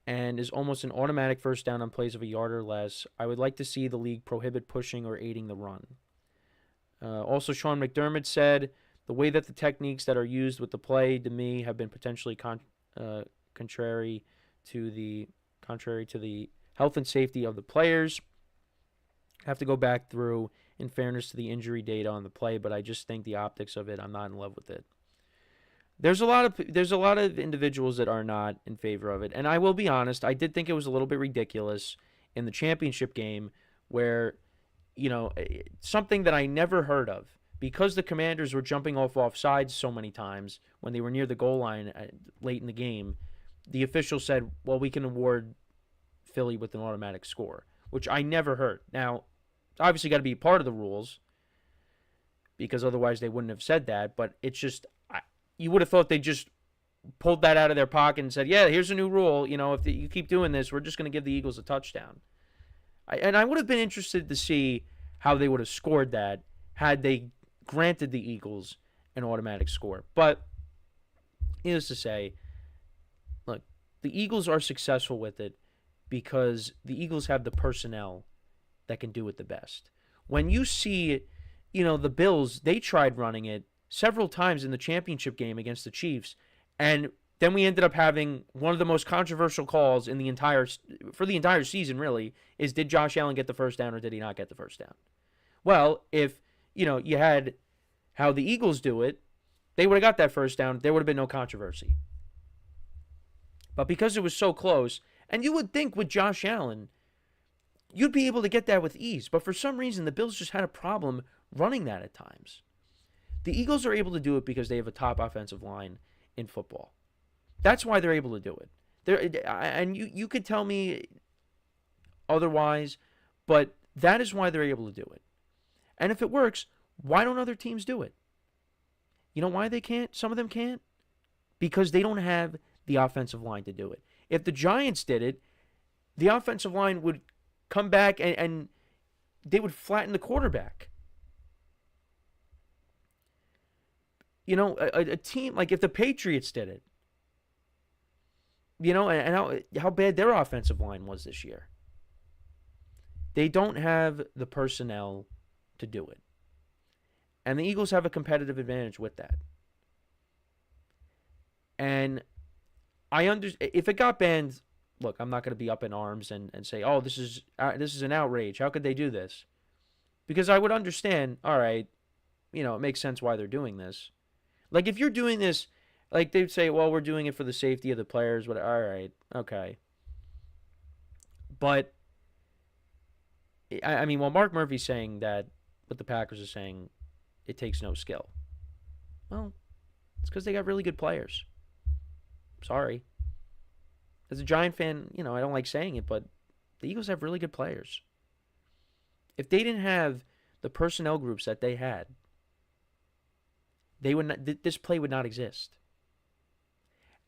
and is almost an automatic first down on plays of a yard or less. I would like to see the league prohibit pushing or aiding the run." Also, Sean McDermott said, "The way that the techniques that are used with the play, to me, have been potentially contrary to the health and safety of the players. I have to go back through, in fairness to the injury data on the play, but I just think the optics of it, I'm not in love with it." There's a lot of individuals that are not in favor of it, and I will be honest, I did think it was a little bit ridiculous in the championship game where, something that I never heard of, because the Commanders were jumping off offsides so many times when they were near the goal line late in the game, the official said, "Well, we can award Philly with an automatic score," which I never heard. Now, it's obviously got to be part of the rules because otherwise they wouldn't have said that, but it's just, you would have thought they just pulled that out of their pocket and said, "Yeah, here's a new rule. If you keep doing this, we're just going to give the Eagles a touchdown." I would have been interested to see how they would have scored that had they granted the Eagles an automatic score. But needless to say, look, the Eagles are successful with it because the Eagles have the personnel that can do it the best. When you see, the Bills, they tried running it several times in the championship game against the Chiefs, and Then we ended up having one of the most controversial calls for the entire season, really, is did Josh Allen get the first down or did he not get the first down? Well, if, you had how the Eagles do it, they would have got that first down. There would have been no controversy. But because it was so close, and you would think with Josh Allen, you'd be able to get that with ease. But for some reason, the Bills just had a problem running that at times. The Eagles are able to do it because they have a top offensive line in football. That's why they're able to do it. And you could tell me otherwise, but that is why they're able to do it. And if it works, why don't other teams do it? You know why they can't? Some of them can't. Because they don't have the offensive line to do it. If the Giants did it, the offensive line would come back and they would flatten the quarterback. A team, like if the Patriots did it, and how bad their offensive line was this year. They don't have the personnel to do it. And the Eagles have a competitive advantage with that. And if it got banned, look, I'm not going to be up in arms and say, oh, this is an outrage. How could they do this? Because I would understand, all right, it makes sense why they're doing this. Like if you're doing this, like they'd say, well, we're doing it for the safety of the players. All right, okay. But, I mean, while Mark Murphy's saying that, what the Packers are saying, it takes no skill. Well, it's because they got really good players. Sorry. As a Giant fan, I don't like saying it, but the Eagles have really good players. If they didn't have the personnel groups that they had, they would not, this play would not exist.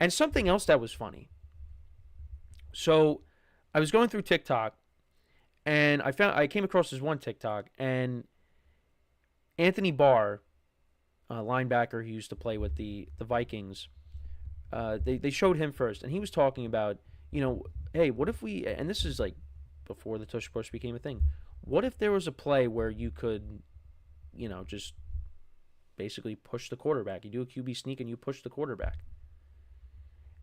And something else that was funny. So I was going through TikTok, and I came across this one TikTok, and Anthony Barr, a linebacker who used to play with the Vikings, they showed him first, and he was talking about, hey, what if we, and this is like before the tush push became a thing, what if there was a play where you could, just basically push the quarterback? You do a QB sneak and you push the quarterback.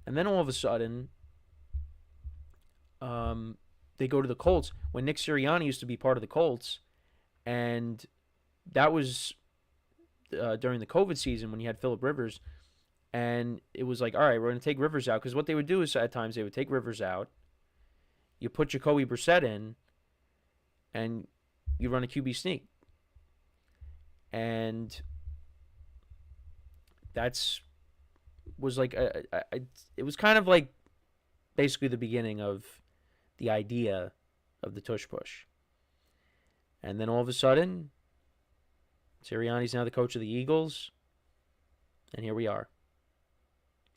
And then all of a sudden, they go to the Colts when Nick Sirianni used to be part of the Colts, and that was during the COVID season when you had Phillip Rivers, and it was like, all right, we're going to take Rivers out, because what they would do is at times they would take Rivers out, you put Jacoby Brissett in, and you run a QB sneak. And was like it was kind of like basically the beginning of the idea of the tush push. And then all of a sudden, Sirianni's now the coach of the Eagles, and here we are.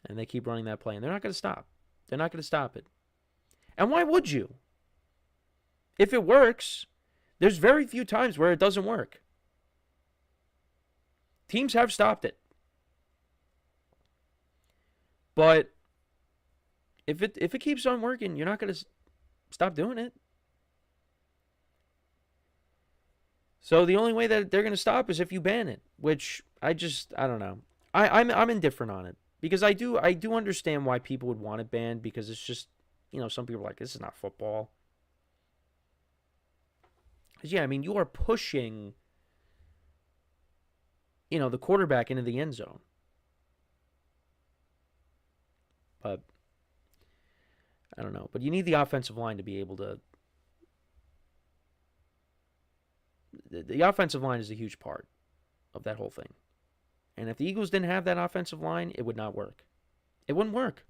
And they keep running that play, and they're not going to stop. They're not going to stop it. And why would you? If it works, there's very few times where it doesn't work. Teams have stopped it. But if it keeps on working, you're not going to stop doing it. So the only way that they're going to stop is if you ban it, which I don't know. I'm indifferent on it, because I do understand why people would want it banned, because it's just, some people are like, this is not football. Because yeah, I mean, you are pushing, the quarterback into the end zone. But I don't know. But you need the offensive line to be able to. The offensive line is a huge part of that whole thing. And if the Eagles didn't have that offensive line, it would not work. It wouldn't work.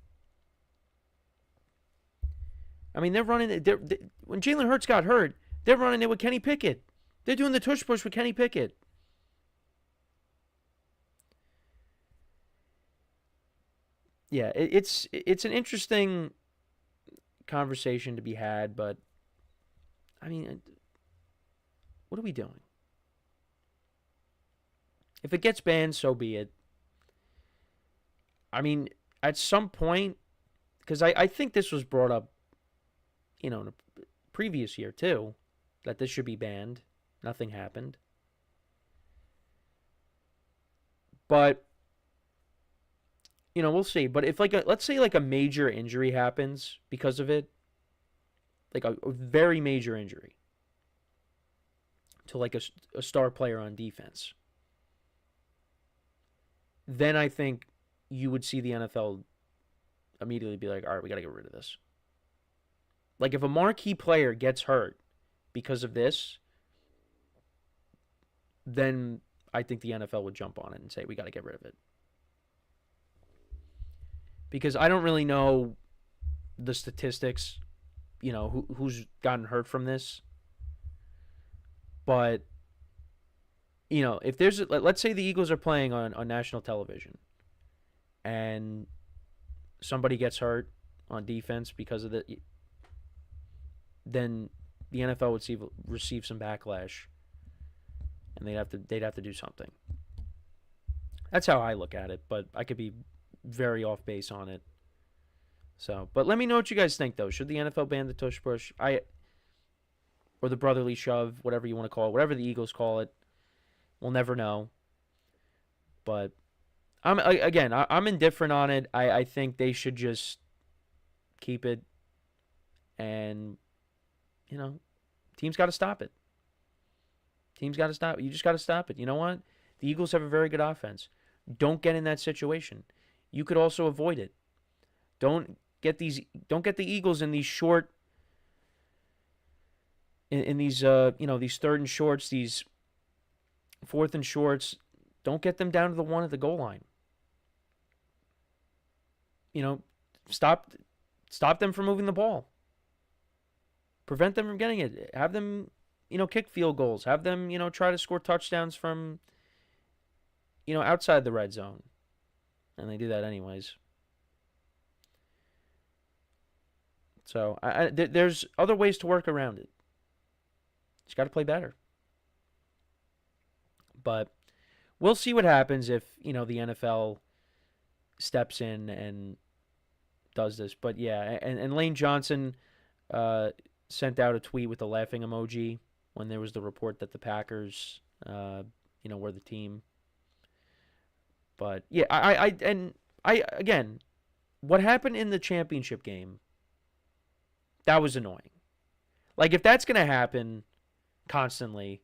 I mean, they're running. When Jalen Hurts got hurt, they're running it with Kenny Pickett. They're doing the tush push with Kenny Pickett. Yeah, it's an interesting conversation to be had, but I mean, what are we doing? If it gets banned, so be it. I mean, at some point, because I think this was brought up, in a previous year too, that this should be banned. Nothing happened. But we'll see. But if let's say like a major injury happens because of it, like a very major injury to like a star player on defense, then I think you would see the NFL immediately be like, all right, we got to get rid of this. Like if a marquee player gets hurt because of this, then I think the NFL would jump on it and say, we got to get rid of it. Because I don't really know the statistics, who's gotten hurt from this. But, if there's, let's say the Eagles are playing on national television and somebody gets hurt on defense because of it, then the NFL would receive some backlash, and they'd have to do something. That's how I look at it, but I could be very off base on it. So, but let me know what you guys think, though. Should the NFL ban the tush push? Or the brotherly shove, whatever you want to call it, whatever the Eagles call it. We'll never know. But I'm indifferent on it. I think they should just keep it, and teams got to stop it. Teams got to stop it. You just got to stop it. You know what? The Eagles have a very good offense. Don't get in that situation. You could also avoid it. Don't get the Eagles in these short, in these these third and shorts, these fourth and shorts. Don't get them down to the one at the goal line. Stop them from moving the ball. Prevent them from getting it. Have them, kick field goals. Have them, try to score touchdowns from, outside the red zone. And they do that anyways. So there's other ways to work around it. Just got to play better. But we'll see what happens if, the NFL steps in and does this. But yeah, and Lane Johnson sent out a tweet with a laughing emoji when there was the report that the Packers, were the team. But yeah, I again, what happened in the championship game, that was annoying. Like if that's gonna happen constantly,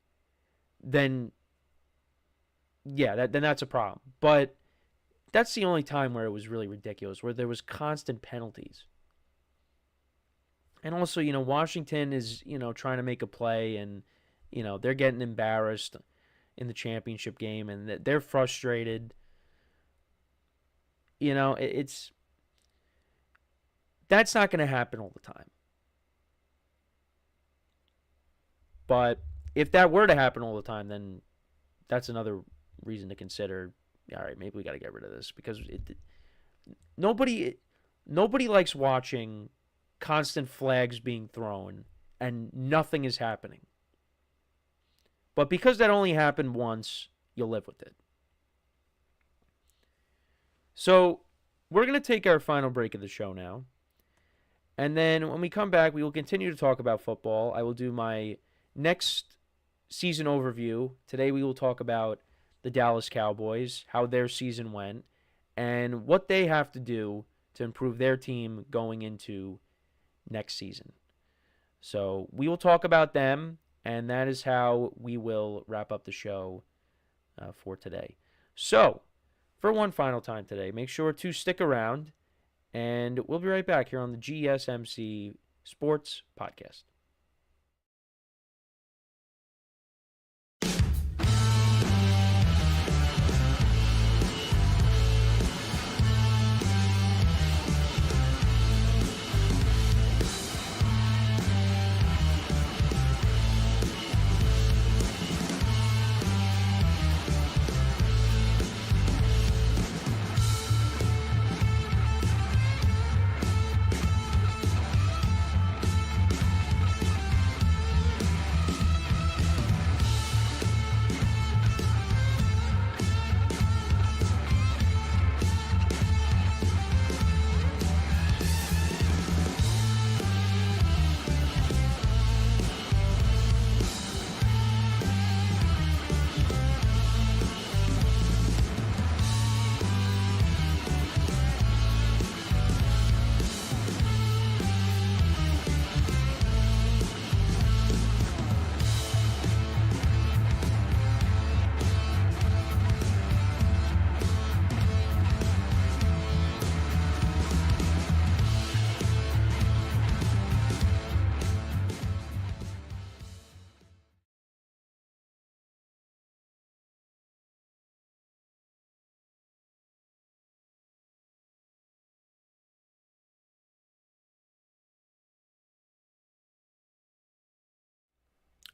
then yeah, then that's a problem. But that's the only time where it was really ridiculous, where there was constant penalties. And also, Washington is, trying to make a play, and, they're getting embarrassed in the championship game, and they're frustrated. That's not going to happen all the time. But if that were to happen all the time, then that's another reason to consider, all right, maybe we got to get rid of this, because nobody likes watching constant flags being thrown and nothing is happening. But because that only happened once, you'll live with it. So we're going to take our final break of the show now. And then when we come back, we will continue to talk about football. I will do my next season overview. Today we will talk about the Dallas Cowboys, how their season went, and what they have to do to improve their team going into next season. So we will talk about them, and that is how we will wrap up the show for today. So, for one final time today, make sure to stick around, and we'll be right back here on the GSMC Sports Podcast.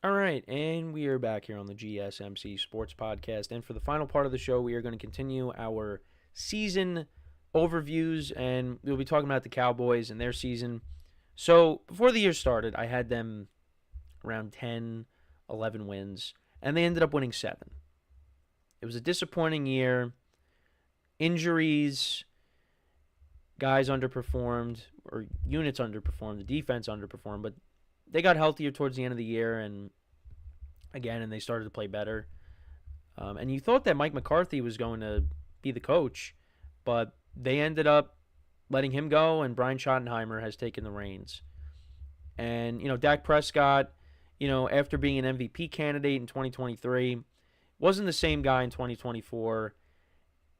All right, and we are back here on the GSMC Sports Podcast. And for the final part of the show, we are going to continue our season overviews, and we'll be talking about the Cowboys and their season. So before the year started, I had them around 10, 11 wins, and they ended up winning 7. It was a disappointing year. Injuries, guys underperformed, or units underperformed, the defense underperformed, but they got healthier towards the end of the year, and they started to play better. And you thought that Mike McCarthy was going to be the coach, but they ended up letting him go, and Brian Schottenheimer has taken the reins. And, Dak Prescott, after being an MVP candidate in 2023, wasn't the same guy in 2024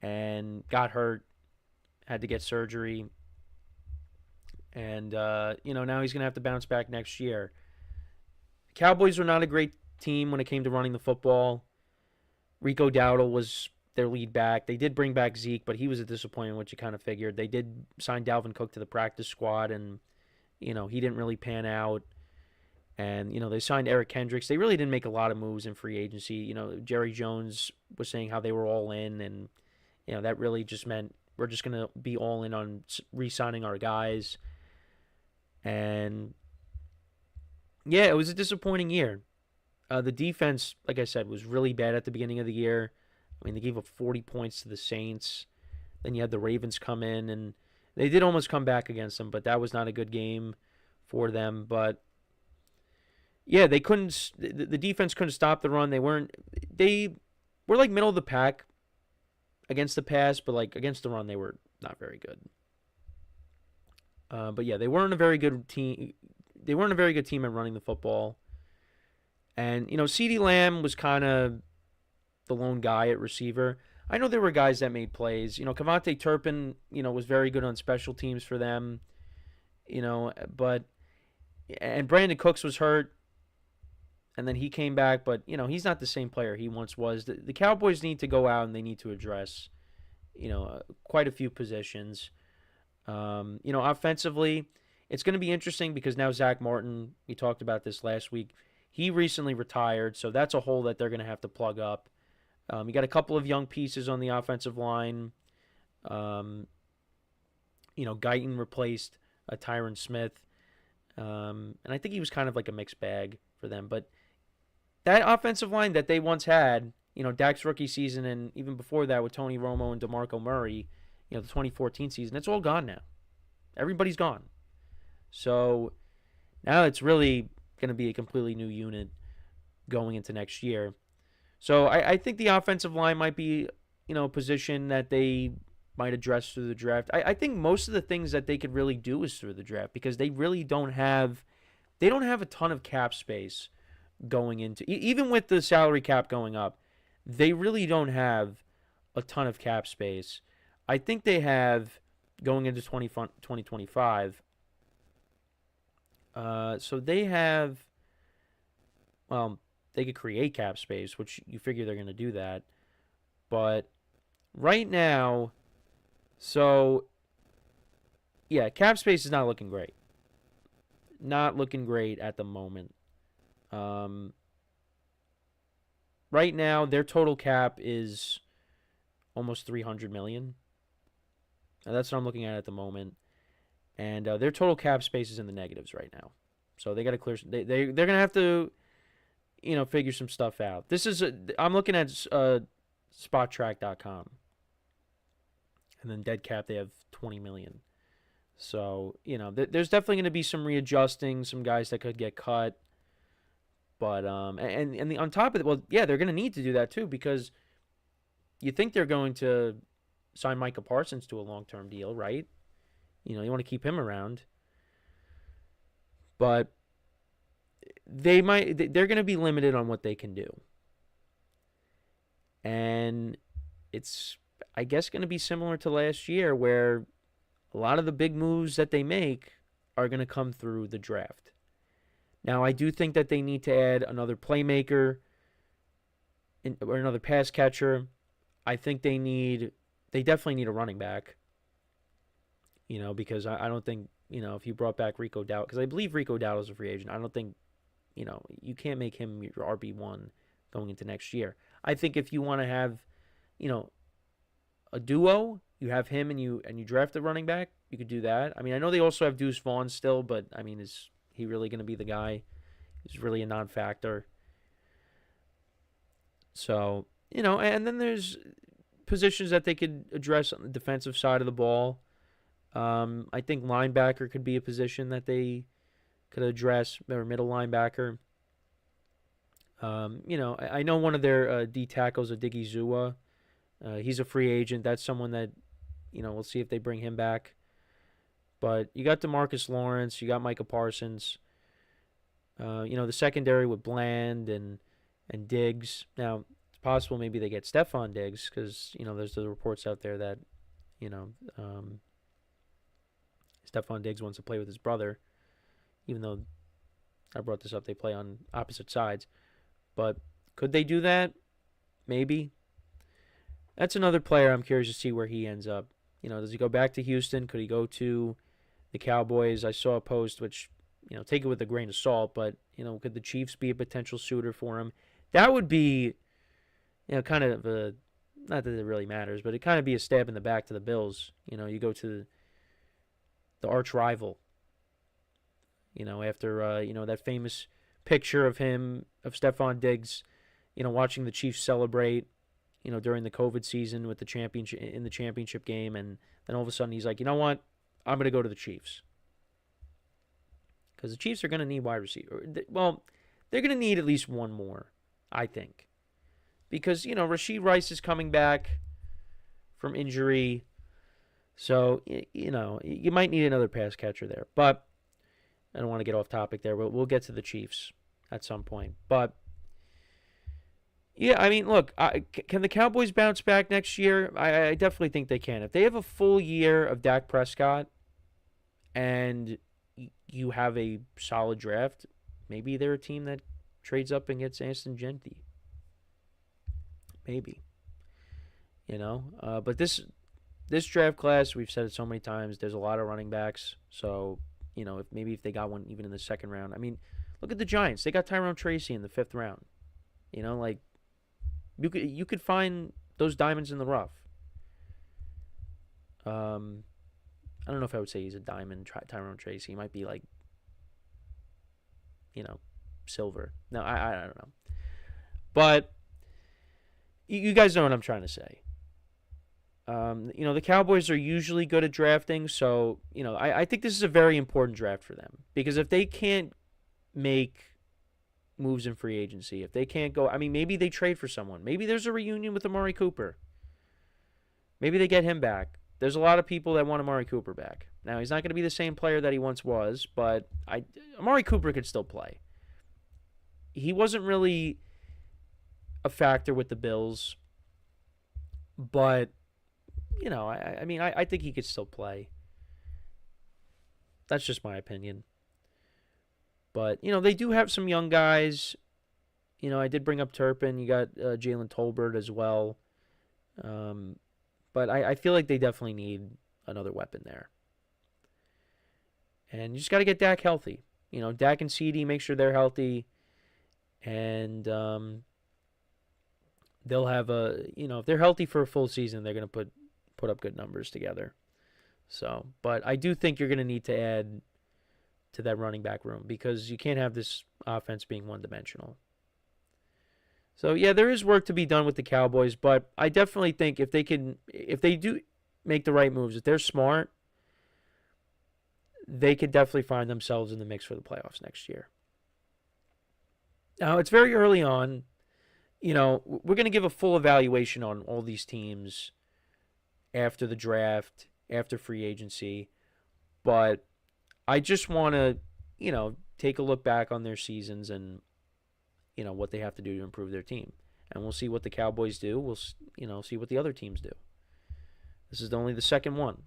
and got hurt, had to get surgery. And, now he's going to have to bounce back next year. Cowboys were not a great team when it came to running the football. Rico Dowdle was their lead back. They did bring back Zeke, but he was a disappointment, which you kind of figured. They did sign Dalvin Cook to the practice squad, and, he didn't really pan out. And, they signed Eric Kendricks. They really didn't make a lot of moves in free agency. Jerry Jones was saying how they were all in, and, that really just meant we're just going to be all in on re-signing our guys. And, yeah, it was a disappointing year. The defense, like I said, was really bad at the beginning of the year. I mean, they gave up 40 points to the Saints. Then you had the Ravens come in, and they did almost come back against them, but that was not a good game for them. But, yeah, they couldn't. The defense couldn't stop the run. They were like middle of the pack against the pass, but like against the run, they were not very good. But yeah, they weren't a very good team. They weren't a very good team at running the football. And, CeeDee Lamb was kind of the lone guy at receiver. I know there were guys that made plays. Kevontae Turpin, was very good on special teams for them. And Brandon Cooks was hurt. And then he came back, but, he's not the same player he once was. The Cowboys need to go out and they need to address, quite a few positions. Offensively, it's going to be interesting because now Zach Martin, we talked about this last week, he recently retired, so that's a hole that they're going to have to plug up. You got a couple of young pieces on the offensive line. Guyton replaced Tyron Smith. And I think he was kind of like a mixed bag for them. But that offensive line that they once had, Dak's rookie season and even before that with Tony Romo and DeMarco Murray, the 2014 season, it's all gone now. Everybody's gone. So now it's really going to be a completely new unit going into next year. So I think the offensive line might be, a position that they might address through the draft. I think most of the things that they could really do is through the draft because they really don't have a ton of cap space going into, even with the salary cap going up, they really don't have a ton of cap space. I think they have going into 2025. So they have, they could create cap space, which you figure they're going to do that. But right now, cap space is not looking great. Not looking great at the moment. Right now, their total cap is almost $300 million. Now, that's what I'm looking at the moment. And their total cap space is in the negatives right now. So they got to clear. They're going to have to, figure some stuff out. I'm looking at SpotTrack.com. And then dead cap, they have $20 million. So, there's definitely going to be some readjusting, some guys that could get cut. But, on top of it, they're going to need to do that too because you think they're going to sign Micah Parsons to a long-term deal, right? You want to keep him around. But they're going to be limited on what they can do. And it's, I guess, going to be similar to last year where a lot of the big moves that they make are going to come through the draft. Now, I do think that they need to add another playmaker or another pass catcher. I think they definitely need a running back. Because I don't think, if you brought back Rico Dowdle, because I believe Rico Dowdle is a free agent, I don't think you can't make him your RB1 going into next year. I think if you want to have, a duo, you have him and you draft a running back, you could do that. I mean, I know they also have Deuce Vaughn still, but I mean, is he really going to be the guy? He's really a non-factor. So, and then there's positions that they could address on the defensive side of the ball. I think linebacker could be a position that they could address, or middle linebacker. I know one of their D tackles, Adigi Zua. He's a free agent. That's someone that, we'll see if they bring him back. But you got DeMarcus Lawrence, you got Micah Parsons. The secondary with Bland and Diggs. Now, it's possible maybe they get Stephon Diggs because, there's the reports out there that, Stephon Diggs wants to play with his brother, even though I brought this up, they play on opposite sides. But could they do that? Maybe. That's another player I'm curious to see where he ends up. Does he go back to Houston? Could he go to the Cowboys? I saw a post, which, take it with a grain of salt, but, could the Chiefs be a potential suitor for him? That would be, kind of a, not that it really matters, but it kind of be a stab in the back to the Bills. You go to the arch rival, after, that famous picture of Stephon Diggs, watching the Chiefs celebrate, during the COVID season with the championship game, and then all of a sudden he's like, you know what, I'm going to go to the Chiefs. Because the Chiefs are going to need wide receiver. Well, they're going to need at least one more, I think. Because, Rashee Rice is coming back from injury. So, you might need another pass catcher there. But I don't want to get off topic there. We'll get to the Chiefs at some point. But, yeah, I mean, look, can the Cowboys bounce back next year? I definitely think they can. If they have a full year of Dak Prescott and you have a solid draft, maybe they're a team that trades up and gets Aston Genty. Maybe. But this draft class, we've said it so many times, there's a lot of running backs. So, if they got one even in the second round. I mean, look at the Giants. They got Tyrone Tracy in the 5th round. You could find those diamonds in the rough. I don't know if I would say he's a diamond, Tyrone Tracy. He might be like, silver. No, I don't know. But you guys know what I'm trying to say. The Cowboys are usually good at drafting, so, I think this is a very important draft for them. Because if they can't make moves in free agency, if they can't go, maybe they trade for someone. Maybe there's a reunion with Amari Cooper. Maybe they get him back. There's a lot of people that want Amari Cooper back. Now, he's not going to be the same player that he once was, but Amari Cooper could still play. He wasn't really a factor with the Bills, but, I think he could still play. That's just my opinion. But, they do have some young guys. I did bring up Turpin. You got Jalen Tolbert as well. But I feel like they definitely need another weapon there. And you just got to get Dak healthy. Dak and CD, make sure they're healthy. And they'll have if they're healthy for a full season, they're going to put up good numbers together. So, but I do think you're going to need to add to that running back room because you can't have this offense being one-dimensional. So, yeah, there is work to be done with the Cowboys, but I definitely think if they do make the right moves, if they're smart, they could definitely find themselves in the mix for the playoffs next year. Now, it's very early on. We're going to give a full evaluation on all these teams after the draft, after free agency, but I just want to, take a look back on their seasons and, what they have to do to improve their team. And we'll see what the Cowboys do. We'll, see what the other teams do. This is only the second one.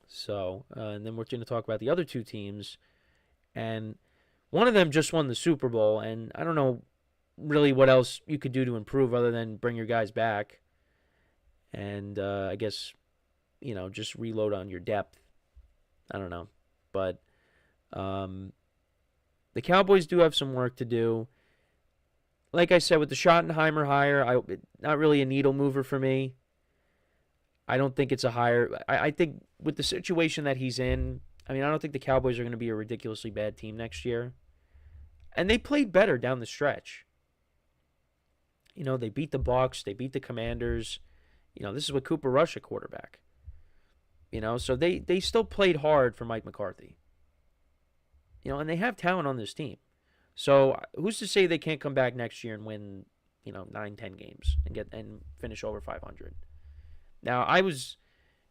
So, and then we're going to talk about the other two teams. And one of them just won the Super Bowl, and I don't know really what else you could do to improve other than bring your guys back. And I guess, just reload on your depth. I don't know. But the the Cowboys do have some work to do. Like I said, with the Schottenheimer hire, not really a needle mover for me. I don't think it's a hire. I think with the situation that he's in, I don't think the Cowboys are going to be a ridiculously bad team next year. And they played better down the stretch. They beat the Bucs, they beat the Commanders. This is with Cooper Rush at quarterback. So they still played hard for Mike McCarthy. And they have talent on this team. So who's to say they can't come back next year and win, 9, 10 games and finish over 500? Now, I was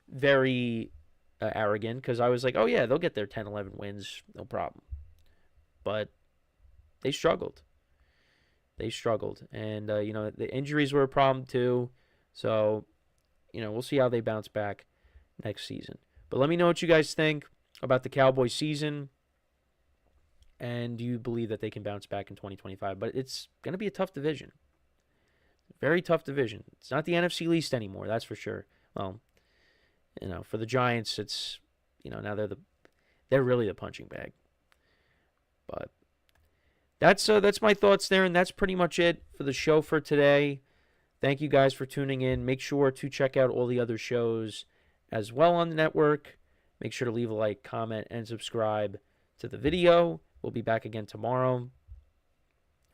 very arrogant because I was like, oh yeah, they'll get their 10, 11 wins, no problem. But they struggled. And, the injuries were a problem too. So, we'll see how they bounce back next season. But let me know what you guys think about the Cowboys season. And do you believe that they can bounce back in 2025? But it's going to be a tough division. Very tough division. It's not the NFC least anymore, that's for sure. Well, for the Giants, it's, now they're really the punching bag. But that's my thoughts there, and that's pretty much it for the show for today. Thank you guys for tuning in. Make sure to check out all the other shows as well on the network. Make sure to leave a like, comment, and subscribe to the video. We'll be back again tomorrow.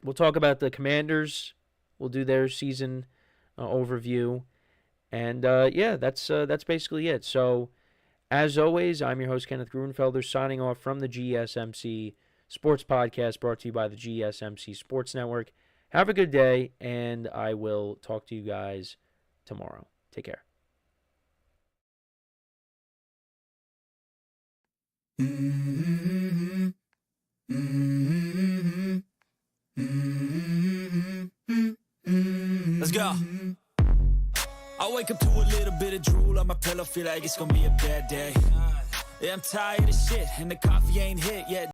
We'll talk about the Commanders. We'll do their season overview. And, that's basically it. So, as always, I'm your host, Kenneth Gruenfelder, signing off from the GSMC Sports Podcast, brought to you by the GSMC Sports Network. Have a good day, and I will talk to you guys tomorrow. Take care. Let's go. I wake up to a little bit of drool on my pillow, feel like it's gonna be a bad day. Yeah, I'm tired of shit, and the coffee ain't hit yet.